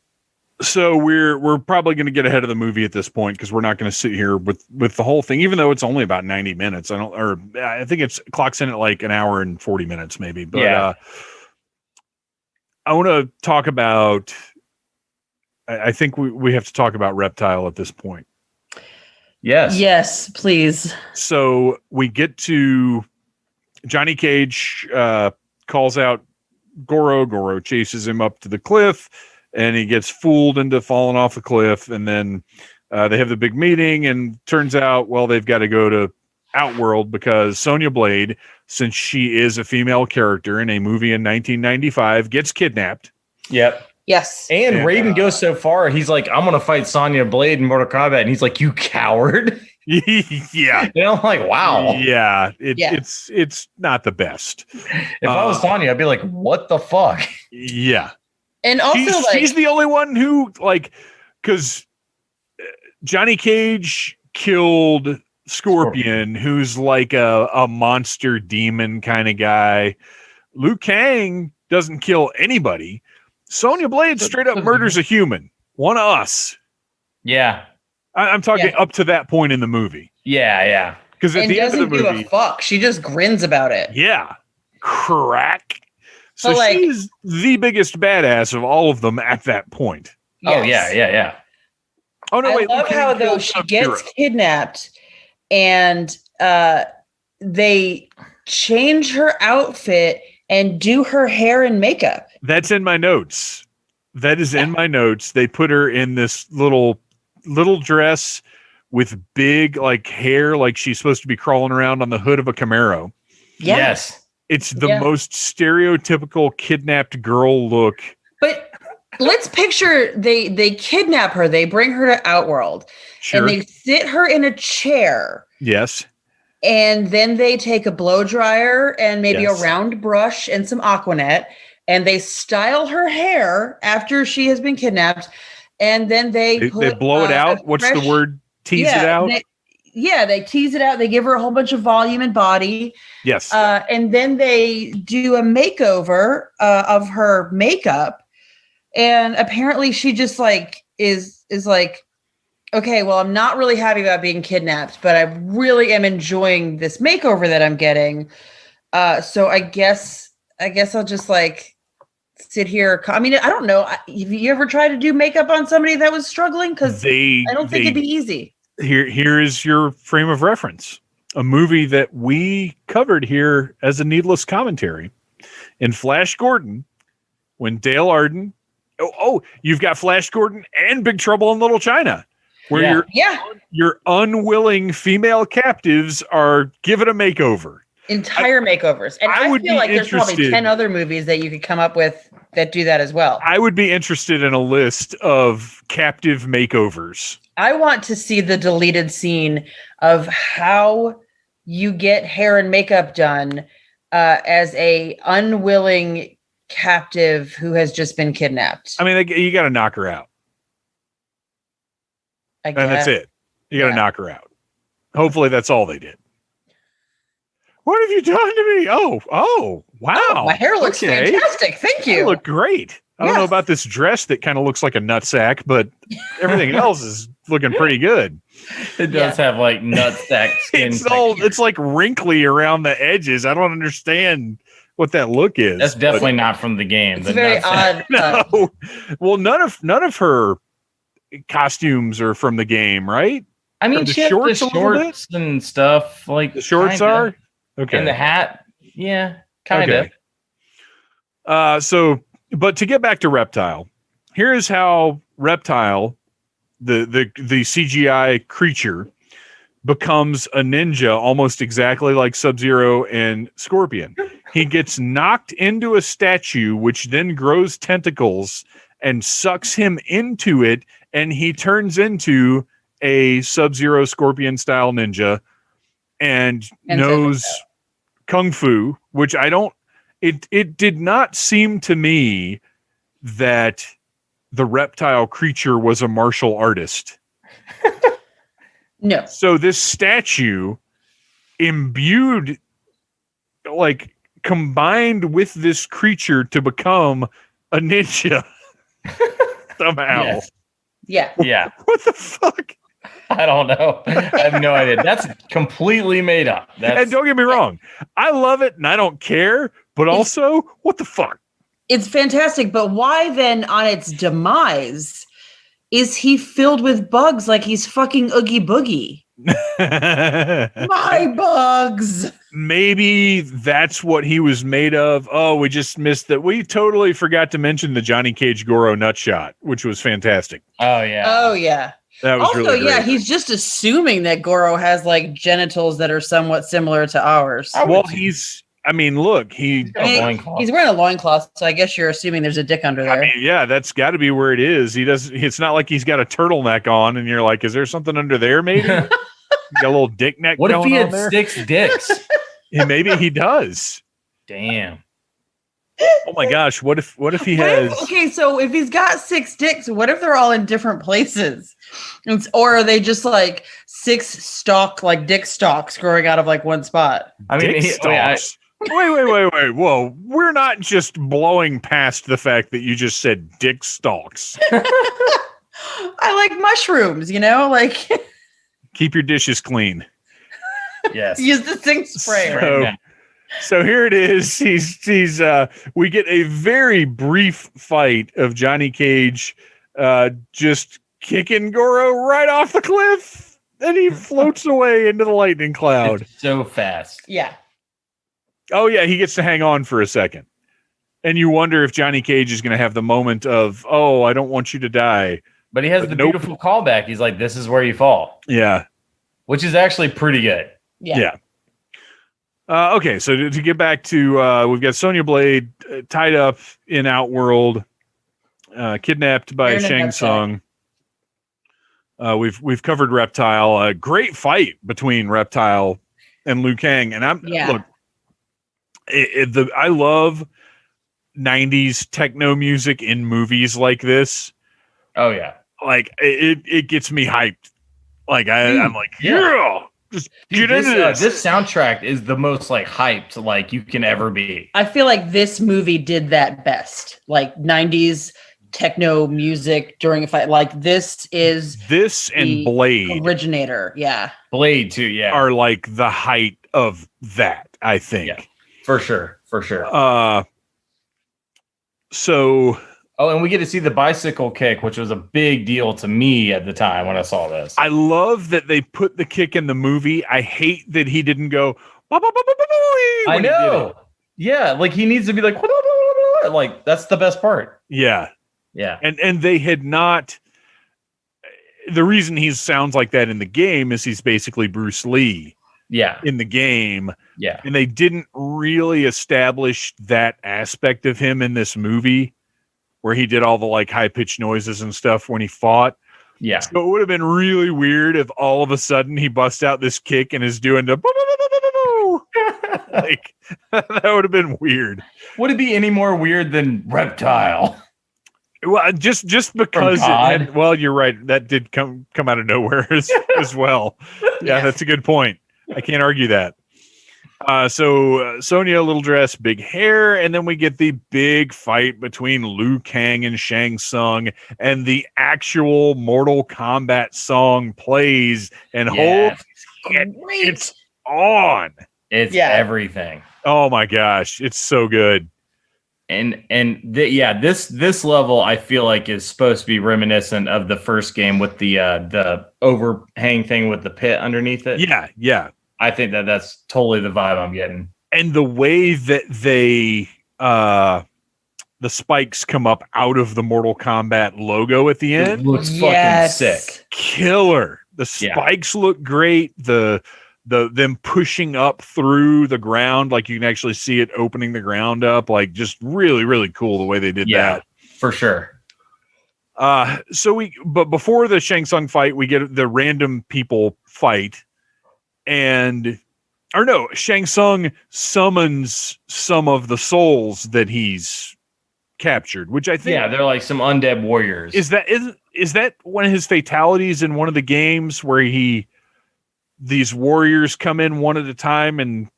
So we're probably going to get ahead of the movie at this point because we're not going to sit here with the whole thing, even though it's only about 90 minutes. I think it's clocks in at like an hour and 40 minutes maybe. But I want to talk about. I think we have to talk about Reptile at this point. Yes, please. So we get to Johnny Cage calls out Goro. Goro chases him up to the cliff. And he gets fooled into falling off the cliff. And then they have the big meeting. And turns out, well, they've got to go to Outworld because Sonya Blade, since she is a female character in a movie in 1995, gets kidnapped. Yep. Yes. And Raiden goes so far, he's like, I'm going to fight Sonya Blade in Mortal Kombat. And he's like, you coward. Yeah. And I'm like, wow. Yeah. It's not the best. If I was Sonya, I'd be like, what the fuck? Yeah. And also, she's the only one who, like, because Johnny Cage killed Scorpion, who's like a monster demon kind of guy. Liu Kang doesn't kill anybody. Sonya Blade straight up murders a human. One of us. Yeah. I'm talking up to that point in the movie. Yeah. Because at the end of the movie, give a fuck. She just grins about it. Yeah. Crack. So like, she's the biggest badass of all of them at that point. Yes. Oh, yeah. Oh, no, wait. I love how, though, she gets kidnapped and they change her outfit and do her hair and makeup. That's in my notes. That is in my notes. They put her in this little dress with big, like, hair, like she's supposed to be crawling around on the hood of a Camaro. Yeah. Yes. It's the most stereotypical kidnapped girl look. But let's picture they kidnap her. They bring her to Outworld. Sure. And they sit her in a chair. Yes. And then they take a blow dryer and maybe a round brush and some Aquanet. And they style her hair after she has been kidnapped. And then they blow it out. What's the word? Tease it out? They tease it out. They give her a whole bunch of volume and body. Yes. And then they do a makeover of her makeup. And apparently she just like is like, okay, well, I'm not really happy about being kidnapped, but I really am enjoying this makeover that I'm getting. So I guess I'll just like sit here. I mean, I don't know. Have you ever tried to do makeup on somebody that was struggling? Because I don't think it'd be easy. Here is your frame of reference. A movie that we covered here as a Needless Commentary in Flash Gordon, when Dale Arden. Oh, you've got Flash Gordon and Big Trouble in Little China, where your unwilling female captives are given a makeover. Entire makeovers. And I feel like there's probably 10 other movies that you could come up with that do that as well. I would be interested in a list of captive makeovers. I want to see the deleted scene of how you get hair and makeup done as a unwilling captive who has just been kidnapped. I mean, you got to knock her out. And that's it. You got to knock her out. Hopefully that's all they did. What have you done to me? Oh, wow. Oh, my hair looks fantastic. Thank you. You look great. I don't know about this dress that kind of looks like a nutsack, but everything else is looking pretty good. It does have like nutsack skin. It's like wrinkly around the edges. I don't understand what that look is. That's definitely not from the game. It's very odd. No. Well, none of her costumes are from the game, right? I mean, Are the she had shorts the a little bit? shorts and stuff. Like The shorts kinda. are? Okay. And the hat. Yeah, kind of. Okay. But to get back to Reptile, here is how Reptile, the CGI creature, becomes a ninja almost exactly like Sub-Zero and Scorpion. He gets knocked into a statue, which then grows tentacles and sucks him into it, and he turns into a Sub-Zero Scorpion style ninja and knows Kung Fu, which I don't. It did not seem to me that the reptile creature was a martial artist. No. So this statue imbued, like, combined with this creature to become a ninja somehow. Yes. Yeah. Yeah. What the fuck? I don't know. I have no idea. That's completely made up. And don't get me wrong, I love it and I don't care, but also, what the fuck? It's fantastic, but why then on its demise is he filled with bugs like he's fucking Oogie Boogie? My bugs. Maybe that's what he was made of. Oh, we just missed that. We totally forgot to mention the Johnny Cage Goro nut shot, which was fantastic. Oh yeah. Oh yeah. That was also, really great. yeah, he's just assuming that Goro has like genitals that are somewhat similar to ours. Well, he's look, he's wearing a loincloth, so I guess you're assuming there's a dick under there. I mean, yeah, that's got to be where it is. It's not like he's got a turtleneck on, and you're like, is there something under there? Maybe got a little dick neck. What if he had there? 6 dicks? Yeah, maybe he does. Damn. Oh my gosh! What if he has? Okay, so if he's got 6 dicks, what if they're all in different places, or are they just like 6 dick stalks growing out of like one spot? I mean, Dick stalks. Wait! Whoa! We're not just blowing past the fact that you just said dick stalks. I like mushrooms, like keep your dishes clean. Yes. Use the sink sprayer. So here it is. We get a very brief fight of Johnny Cage just kicking Goro right off the cliff, and he floats away into the lightning cloud. It's so fast. Yeah. Oh yeah, he gets to hang on for a second. And you wonder if Johnny Cage is going to have the moment of, oh, I don't want you to die. But he has the beautiful callback. He's like, this is where you fall. Yeah. Which is actually pretty good. Yeah. Okay, so to get back to, we've got Sonya Blade tied up in Outworld, kidnapped by Shang Tsung. We've covered Reptile. A great fight between Reptile and Liu Kang. And look, I love 90s techno music in movies like this. Oh yeah. Like it gets me hyped. Like I'm like, yeah. Just get into this. This soundtrack is the most like hyped like you can ever be. I feel like this movie did that best. Like 90s techno music during a fight. Like this and Blade originator. Yeah. Blade too, yeah. Are like the height of that, I think. Yeah, for sure. And we get to see the bicycle kick, which was a big deal to me at the time when I saw this. I love that they put the kick in the movie. I hate that he didn't go. I know. Yeah, like he needs to be like, like that's the best part. Yeah. Yeah. And they had not. The reason he sounds like that in the game is he's basically Bruce Lee. Yeah. In the game. Yeah. And they didn't really establish that aspect of him in this movie, where he did all the like high pitched noises and stuff when he fought. Yeah. So it would have been really weird if all of a sudden he busts out this kick and is doing the like that would have been weird. Would it be any more weird than Reptile? Well, just because you're right. That did come out of nowhere as well. Yeah, that's a good point. I can't argue that. So Sonya, little dress, big hair, and then we get the big fight between Liu Kang and Shang Tsung, and the actual Mortal Kombat song plays, and it's on. It's everything. Oh my gosh, it's so good. This level I feel like is supposed to be reminiscent of the first game with the overhang thing with the pit underneath it. Yeah. I think that's totally the vibe I'm getting. And the way that they the spikes come up out of the Mortal Kombat logo at the end. It looks fucking sick. Killer. The spikes look great. The them pushing up through the ground, like you can actually see it opening the ground up, like just really, really cool the way they did that. For sure. But before the Shang Tsung fight, we get the random people fight, Shang Tsung summons some of the souls that he's captured, which I think they're like some undead warriors. Is that one of his fatalities in one of the games where these warriors come in one at a time and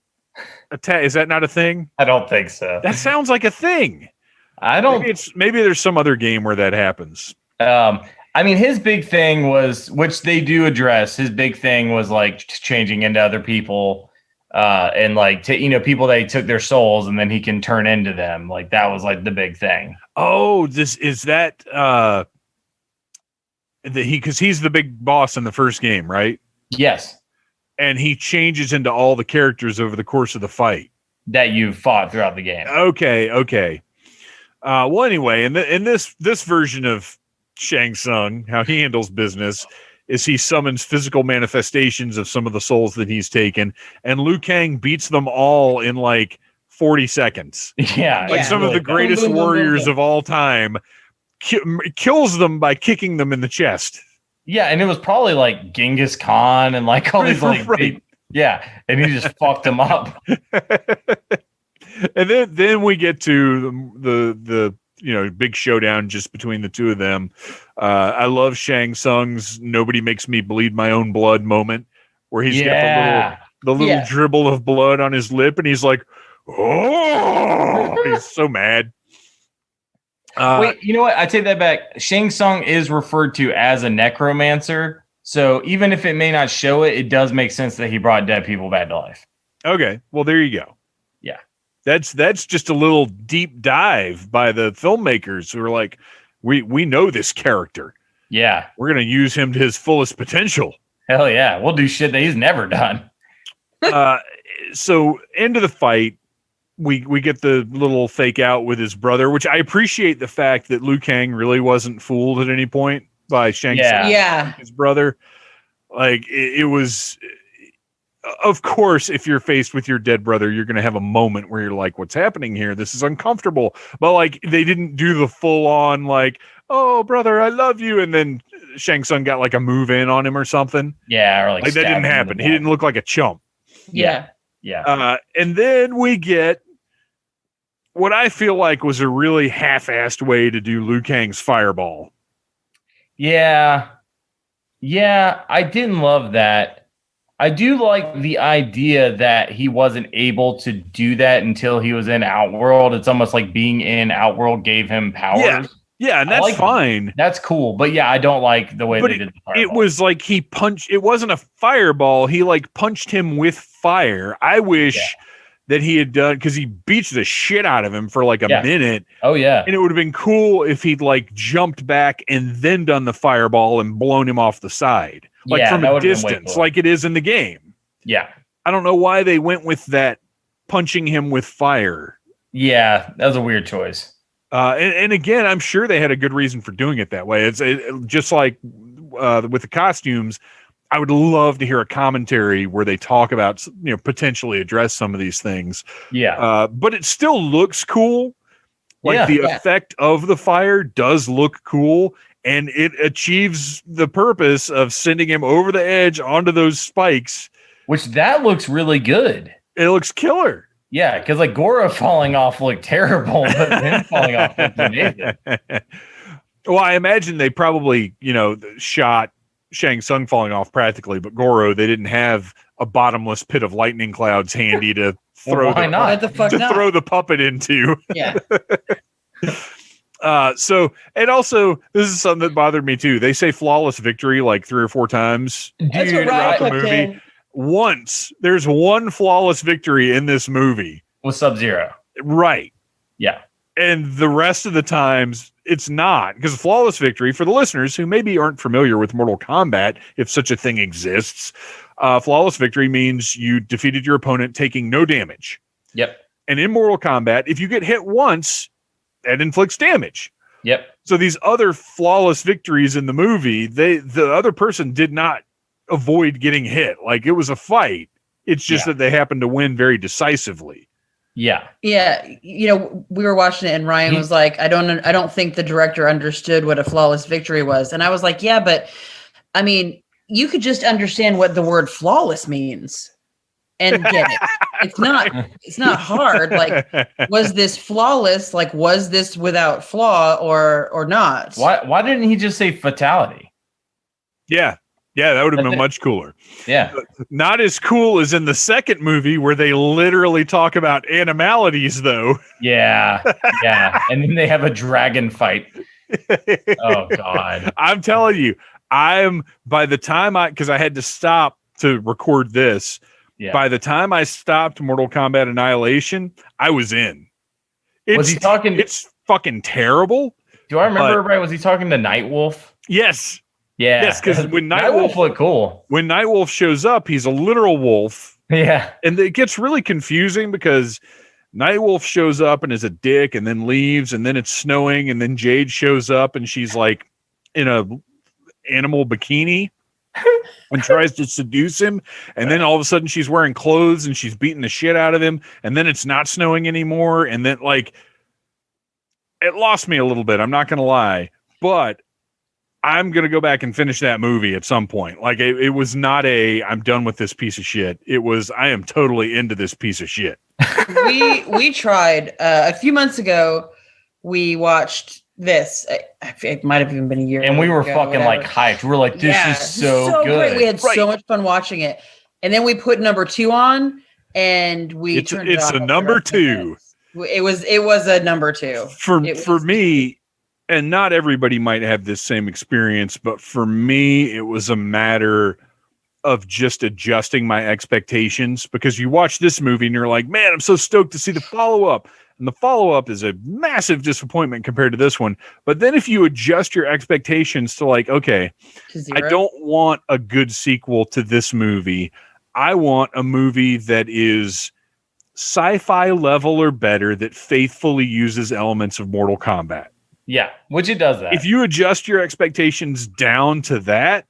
attack? Is that not a thing? I don't think so. That sounds like a thing. I don't. Maybe there's some other game where that happens. I mean, his big thing was, which they do address. His big thing was like changing into other people, and like people that he took their souls and then he can turn into them. Like that was like the big thing. Oh, because he's the big boss in the first game, right? Yes. And he changes into all the characters over the course of the fight that you fought throughout the game. Okay. Well, anyway, in this version of Shang Tsung, how he handles business is he summons physical manifestations of some of the souls that he's taken, and Liu Kang beats them all in like 40 seconds. Yeah. Some of the greatest warriors of all time, kills them by kicking them in the chest. Yeah, and it was probably like Genghis Khan and like all these like big, and he just fucked them up. And then we get to the big showdown just between the two of them. I love Shang Tsung's "Nobody makes me bleed my own blood" moment, where he's got the little dribble of blood on his lip, and he's like, "Oh!" He's so mad. Wait, you know what? I take that back. Shang Tsung is referred to as a necromancer, so even if it may not show it, it does make sense that he brought dead people back to life. Okay, well there you go. Yeah, that's just a little deep dive by the filmmakers who are like, we know this character. Yeah, we're gonna use him to his fullest potential. Hell yeah, we'll do shit that he's never done. So into the fight. We get the little fake out with his brother, which I appreciate the fact that Liu Kang really wasn't fooled at any point by Shang Tsung, his brother. Like it was, of course, if you're faced with your dead brother, you're going to have a moment where you're like, "What's happening here? This is uncomfortable." But like, they didn't do the full on like, "Oh, brother, I love you," and then Shang Tsung got like a move in on him or something. Yeah, or like that didn't happen. He didn't look like a chump. Yeah. And then we get what I feel like was a really half-assed way to do Liu Kang's fireball. Yeah, I didn't love that. I do like the idea that he wasn't able to do that until he was in Outworld. It's almost like being in Outworld gave him powers. Yeah, and that's fine. That's cool. But yeah, I don't like the way they did the fireball. It was like he punched. It wasn't a fireball. He like punched him with fire. I wish that he had done, because he beats the shit out of him for like a minute. Oh yeah. And it would have been cool if he'd like jumped back and then done the fireball and blown him off the side. Like from a distance, like it is in the game. Yeah. I don't know why they went with that, punching him with fire. Yeah, that was a weird choice. And again, I'm sure they had a good reason for doing it that way. It's just like with the costumes. I would love to hear a commentary where they talk about, potentially address some of these things. Yeah. But it still looks cool. Like the effect of the fire does look cool, and it achieves the purpose of sending him over the edge onto those spikes. Which that looks really good. It looks killer. Yeah, because like Goro falling off looked terrible, but him falling off looked amazing. Well, I imagine they probably, shot Shang Tsung falling off practically, but Goro, they didn't have a bottomless pit of lightning clouds handy to throw throw the puppet into. Yeah. And also, this is something that bothered me too. They say flawless victory like 3 or 4 times throughout the movie. There's one flawless victory in this movie with Sub-Zero. Right. Yeah. And the rest of the times it's not, because flawless victory, for the listeners who maybe aren't familiar with Mortal Kombat, if such a thing exists, flawless victory means you defeated your opponent taking no damage. Yep. And in Mortal Kombat, if you get hit once, that inflicts damage. Yep. So these other flawless victories in the movie, the other person did not avoid getting hit. Like, it was a fight. It's just that they happened to win very decisively. Yeah. Yeah. You know, we were watching it and Ryan was like, I don't think the director understood what a flawless victory was. And I was like, yeah, but I mean, you could just understand what the word flawless means and get it. It's not hard. Like, was this flawless? Like, was this without flaw or not? Why didn't he just say fatality? Yeah. Yeah, that would have been much cooler. Yeah. Not as cool as in the second movie where they literally talk about animalities, though. Yeah. Yeah. And then they have a dragon fight. Oh, God. I'm telling you, by the time because I had to stop to record this, by the time I stopped Mortal Kombat Annihilation, I was in. Was he talking? It's fucking terrible. Do I remember right? Was he talking to Nightwolf? Yes. Yeah. Yes, because when Nightwolf looked cool. When Nightwolf shows up, he's a literal wolf. Yeah. And it gets really confusing because Nightwolf shows up and is a dick and then leaves, and then it's snowing, and then Jade shows up and she's like in a animal bikini and tries to seduce him, and then all of a sudden she's wearing clothes and she's beating the shit out of him, and then it's not snowing anymore, and then like it lost me a little bit, I'm not gonna lie, but I'm going to go back and finish that movie at some point. Like, it was not I'm done with this piece of shit. It was, I am totally into this piece of shit. We tried a few months ago. We watched this. It might have even been a year. And we were ago, fucking like hyped. We're like, this is so good. Great. We had so much fun watching it. And then we put number 2 on and we turned it off. It's a number 2. It was a number 2. For me, and not everybody might have this same experience, but for me, it was a matter of just adjusting my expectations, because you watch this movie and you're like, man, I'm so stoked to see the follow-up. And the follow-up is a massive disappointment compared to this one. But then if you adjust your expectations to like, okay, I don't want a good sequel to this movie. I want a movie that is sci-fi level or better, that faithfully uses elements of Mortal Kombat. Yeah, which it does that. If you adjust your expectations down to that,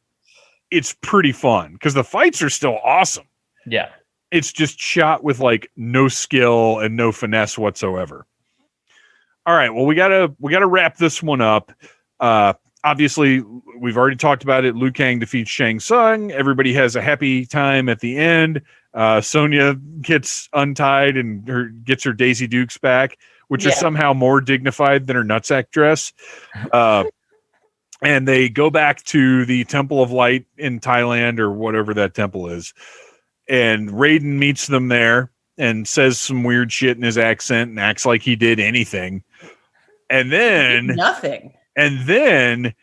it's pretty fun because the fights are still awesome. Yeah. It's just shot with like no skill and no finesse whatsoever. All right, well, we gotta wrap this one up. Obviously, we've already talked about it. Liu Kang defeats Shang Tsung. Everybody has a happy time at the end. Sonya gets untied and gets her Daisy Dukes back, which is somehow more dignified than her nutsack dress. And they go back to the Temple of Light in Thailand or whatever that temple is. And Raiden meets them there and says some weird shit in his accent and acts like he did anything. And then nothing. And then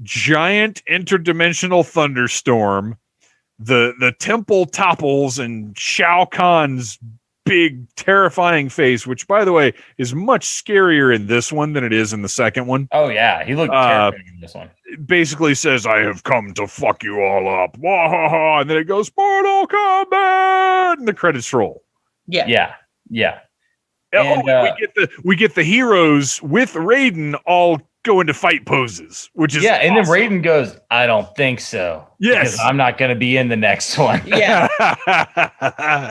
giant interdimensional thunderstorm. The temple topples and Shao Kahn's big terrifying face, which by the way is much scarier in this one than it is in the second one. Oh yeah, he looked terrifying in this one. Basically says, I have come to fuck you all up. Wah-ha-ha. And then it goes, Mortal Kombat, and the credits roll. Yeah. And, we get the heroes with Raiden all go into fight poses, which is and awesome. then Raiden goes, I don't think so. Yes, because I'm not going to be in the next one. Yeah.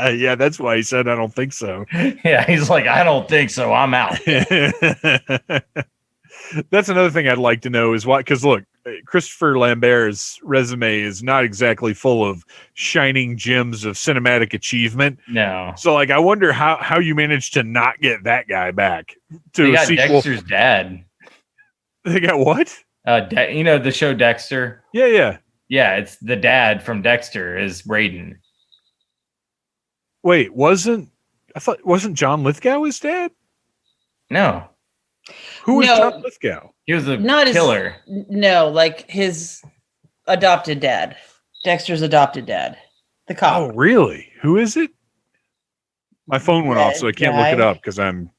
Yeah, that's why he said I don't think so. Yeah, he's like, I don't think so, I'm out. That's another thing I'd like to know is why, because look, Christopher Lambert's resume is not exactly full of shining gems of cinematic achievement. No. So like, I wonder how you managed to not get that guy back to they a got sequel. Dexter's dad. They got what? You know the show Dexter? Yeah. Yeah, it's the dad from Dexter is Raiden. Wait, wasn't John Lithgow his dad? No. Who was John Lithgow? He was a Not killer. Like his adopted dad. Dexter's adopted dad. The cop. Oh, really? Who is it? My phone went off, so I can't look it up because I'm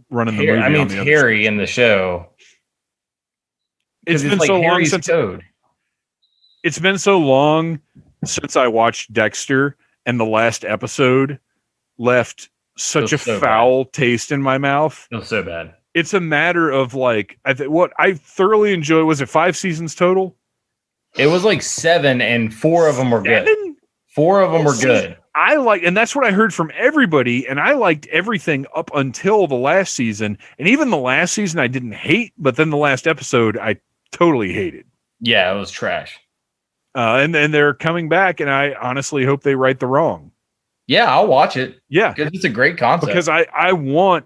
running the movie. I mean, it's Harry in the show. It's been like so Harry's long since code. it's been so long since I watched Dexter, and the last episode left such a foul taste in my mouth. It was so bad. It's a matter of like what I thoroughly enjoy. Was it 5 seasons total? It was like 7, and 4 of them were good. 4 of them were good. And that's what I heard from everybody. And I liked everything up until the last season. And even the last season I didn't hate, but then the last episode I totally hated. Yeah, it was trash. And they're coming back, and I honestly hope they right the wrong. Yeah, I'll watch it. Yeah. Because it's a great concept. Because I want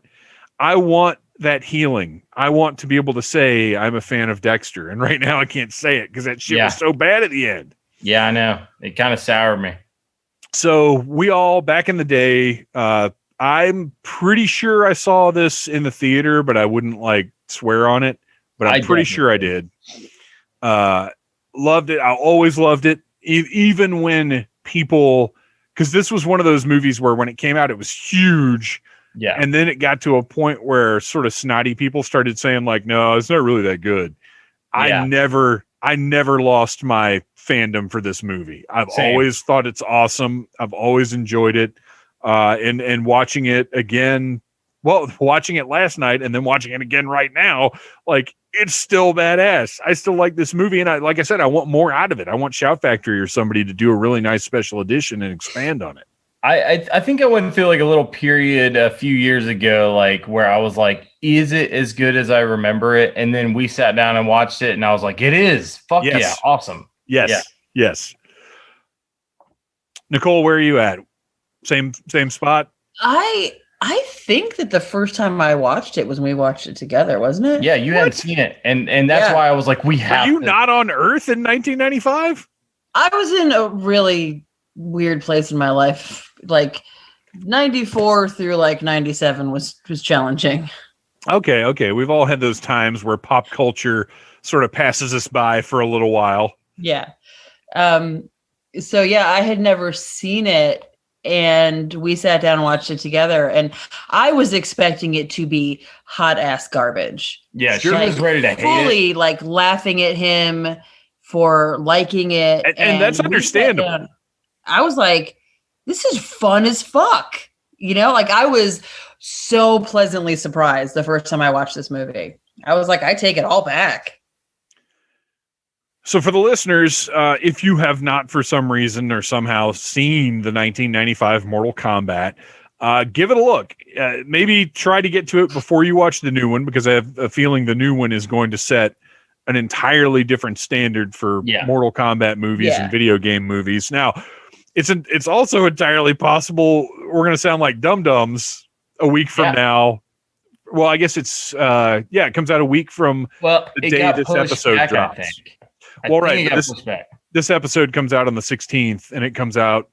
that healing. I want to be able to say I'm a fan of Dexter. And right now I can't say it because that shit was so bad at the end. Yeah, I know. It kind of soured me. So we all, back in the day, I'm pretty sure I saw this in the theater, but I wouldn't like swear on it. But I'm pretty sure I did. Loved it. I always loved it. Even when people, because this was one of those movies where when it came out, it was huge. Yeah. And then it got to a point where sort of snotty people started saying like, no, it's not really that good. Yeah. I never lost my fandom for this movie. I've always thought it's awesome. I've always enjoyed it. And watching it again, watching it last night and then watching it again right now, like it's still badass. I still like this movie. And like I said, I want more out of it. I want Shout Factory or somebody to do a really nice special edition and expand on it. I think I went through like a little period a few years ago, like where I was like, is it as good as I remember it? And then we sat down and watched it and I was like, it is. Fuck yeah. Awesome. Yes. Yeah. Yes. Nicole, where are you at? Same spot? I think that the first time I watched it was when we watched it together, wasn't it? Yeah, you hadn't seen it. And that's why I was like, we have to. Were you not on Earth in 1995? I was in a really weird place in my life. Like 94 through like 97 was challenging. Okay. We've all had those times where pop culture sort of passes us by for a little while. Yeah. So yeah, I had never seen it and we sat down and watched it together and I was expecting it to be hot ass garbage. Yeah, she was ready to hate it. Fully like laughing at him for liking it. And that's understandable. I was like, this is fun as fuck. You know, like I was so pleasantly surprised the first time I watched this movie. I was like, I take it all back. So for the listeners, if you have not for some reason or somehow seen the 1995 Mortal Kombat, give it a look. Maybe try to get to it before you watch the new one, because I have a feeling the new one is going to set an entirely different standard for Mortal Kombat movies and video game movies. Now, it's also entirely possible we're going to sound like dum-dums a week from now. Well, I guess it's it comes out a week from the day this episode drops. This episode comes out on the 16th and it comes out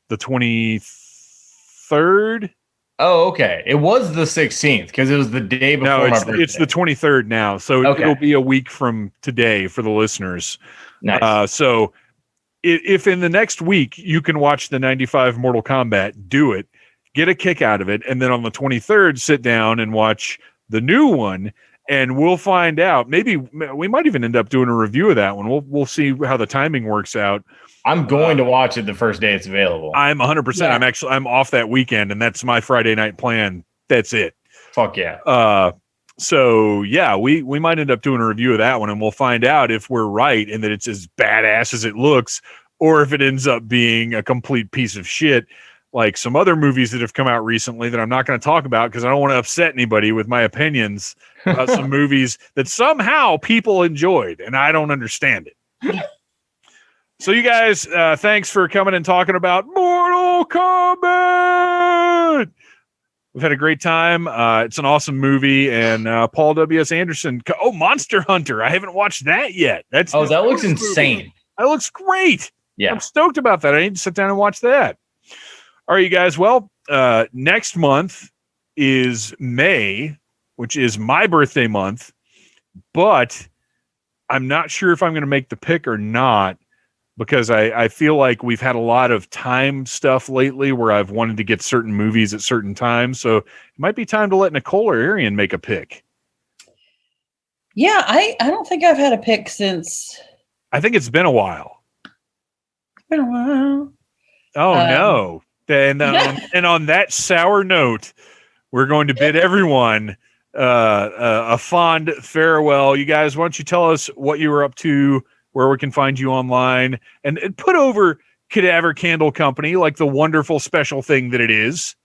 the 23rd. Oh, okay. It was the 16th because it was the day before. No, it's the 23rd now. So it'll be a week from today for the listeners. Nice. So if in the next week you can watch the 95 Mortal Kombat, do it, get a kick out of it. And then on the 23rd, sit down and watch the new one. And we'll find out. Maybe we might even end up doing a review of that one. We'll see how the timing works out. I'm going to watch it the first day it's available. I'm 100%. Yeah. I'm off that weekend, and that's my Friday night plan. That's it. Fuck yeah. So yeah, we might end up doing a review of that one, and we'll find out if we're right and that it's as badass as it looks, or if it ends up being a complete piece of shit, like some other movies that have come out recently that I'm not going to talk about because I don't want to upset anybody with my opinions about some movies that somehow people enjoyed, and I don't understand it. So you guys, thanks for coming and talking about Mortal Kombat. We've had a great time. It's an awesome movie, and Paul W.S. Anderson. Oh, Monster Hunter. I haven't watched that yet. That looks insane. Movie. That looks great. Yeah. I'm stoked about that. I need to sit down and watch that. All right, you guys. Well, next month is May, which is my birthday month, but I'm not sure if I'm going to make the pick or not, because I feel like we've had a lot of time stuff lately where I've wanted to get certain movies at certain times. So it might be time to let Nicole or Arian make a pick. Yeah, I don't think I've had a pick since. I think it's been a while. It's been a while. Oh, no. And on that sour note, we're going to bid everyone a fond farewell. You guys, why don't you tell us what you were up to, where we can find you online, and put over Cadaver Candle Company like the wonderful special thing that it is.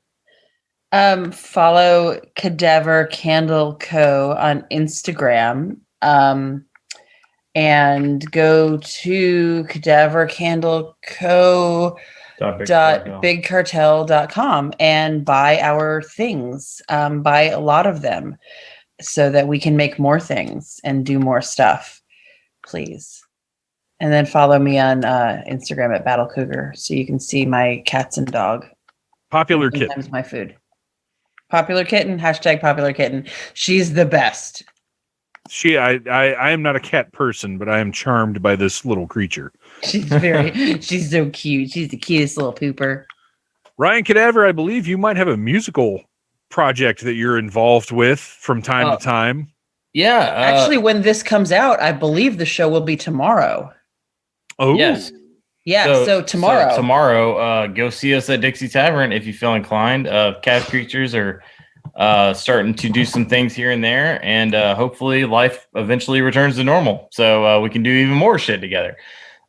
Follow Cadaver Candle Co. on Instagram. And go to cadavercandleco.bigcartel.com and buy our things. Buy a lot of them so that we can make more things and do more stuff, please. And then follow me on Instagram at Battle Cougar so you can see my cats and dog. Popular Kitten. Sometimes my food. Popular Kitten, #, Popular Kitten. She's the best. I am not a cat person, but I am charmed by this little creature. She's so cute. She's the cutest little pooper. Ryan Cadaver, I believe you might have a musical project that you're involved with from time to time. Yeah. Actually, when this comes out, I believe the show will be tomorrow. Oh, yes. Yeah, so tomorrow. Tomorrow, go see us at Dixie Tavern if you feel inclined. Cat creatures are starting to do some things here and there, and hopefully life eventually returns to normal so we can do even more shit together.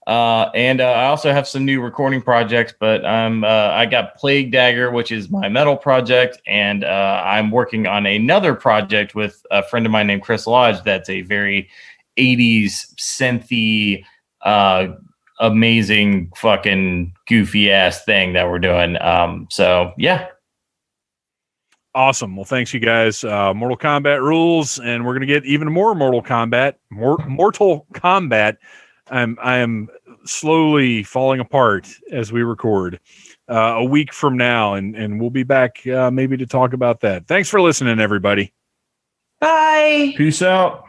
And I also have some new recording projects, but I got Plague Dagger, which is my metal project, and I'm working on another project with a friend of mine named Chris Lodge that's a very 80s synthy amazing fucking goofy ass thing that we're doing. So yeah. Awesome. Well, thanks, you guys. Mortal Kombat rules, and we're going to get even more Mortal Kombat. Mortal Kombat. I am slowly falling apart as we record. A week from now, and we'll be back maybe to talk about that. Thanks for listening, everybody. Bye. Peace out.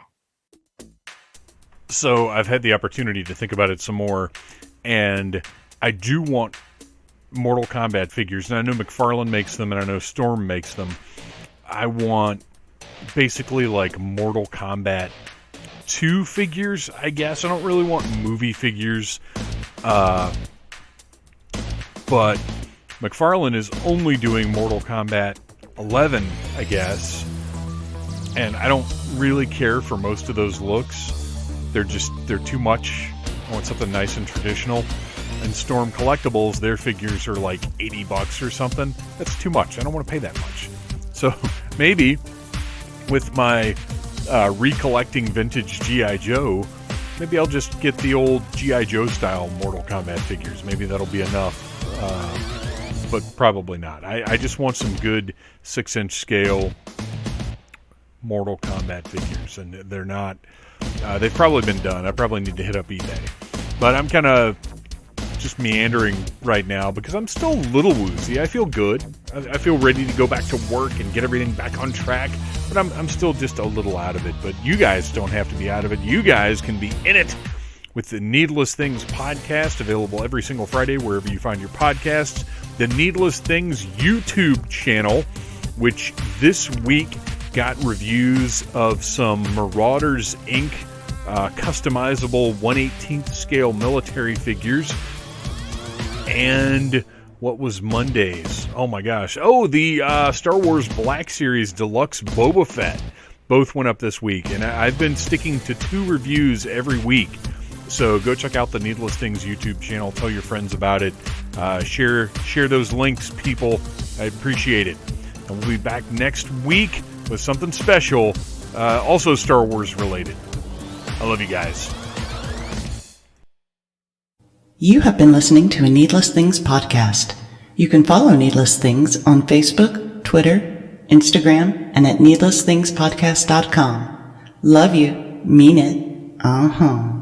So I've had the opportunity to think about it some more, and I do want Mortal Kombat figures, and I know McFarlane makes them, and I know Storm makes them. I want basically like Mortal Kombat 2 figures, I guess. I don't really want movie figures, but McFarlane is only doing Mortal Kombat 11, I guess, and I don't really care for most of those looks. They're too much. I want something nice and traditional. And Storm Collectibles, their figures are like $80 or something. That's too much. I don't want to pay that much. So maybe with my recollecting vintage G.I. Joe, maybe I'll just get the old G.I. Joe style Mortal Kombat figures. Maybe that'll be enough. But probably not. I just want some good 6-inch scale Mortal Kombat figures. And they're not... they've probably been done. I probably need to hit up eBay. But I'm kind of just meandering right now because I'm still a little woozy. I feel good. I feel ready to go back to work and get everything back on track. But I'm still just a little out of it. But you guys don't have to be out of it. You guys can be in it with the Needless Things podcast, available every single Friday wherever you find your podcasts. The Needless Things YouTube channel, which this week got reviews of some Marauders Inc. Customizable 1/18th scale military figures. And what was Monday's? Oh my gosh. Oh, the Star Wars Black Series Deluxe Boba Fett. Both went up this week. And I've been sticking to 2 reviews every week. So go check out the Needless Things YouTube channel. Tell your friends about it. Share those links, people. I appreciate it. And we'll be back next week with something special, also Star Wars related. I love you guys. You have been listening to a Needless Things podcast. You can follow Needless Things on Facebook, Twitter, Instagram, and at needlessthingspodcast.com. Love you. Mean it. Uh-huh.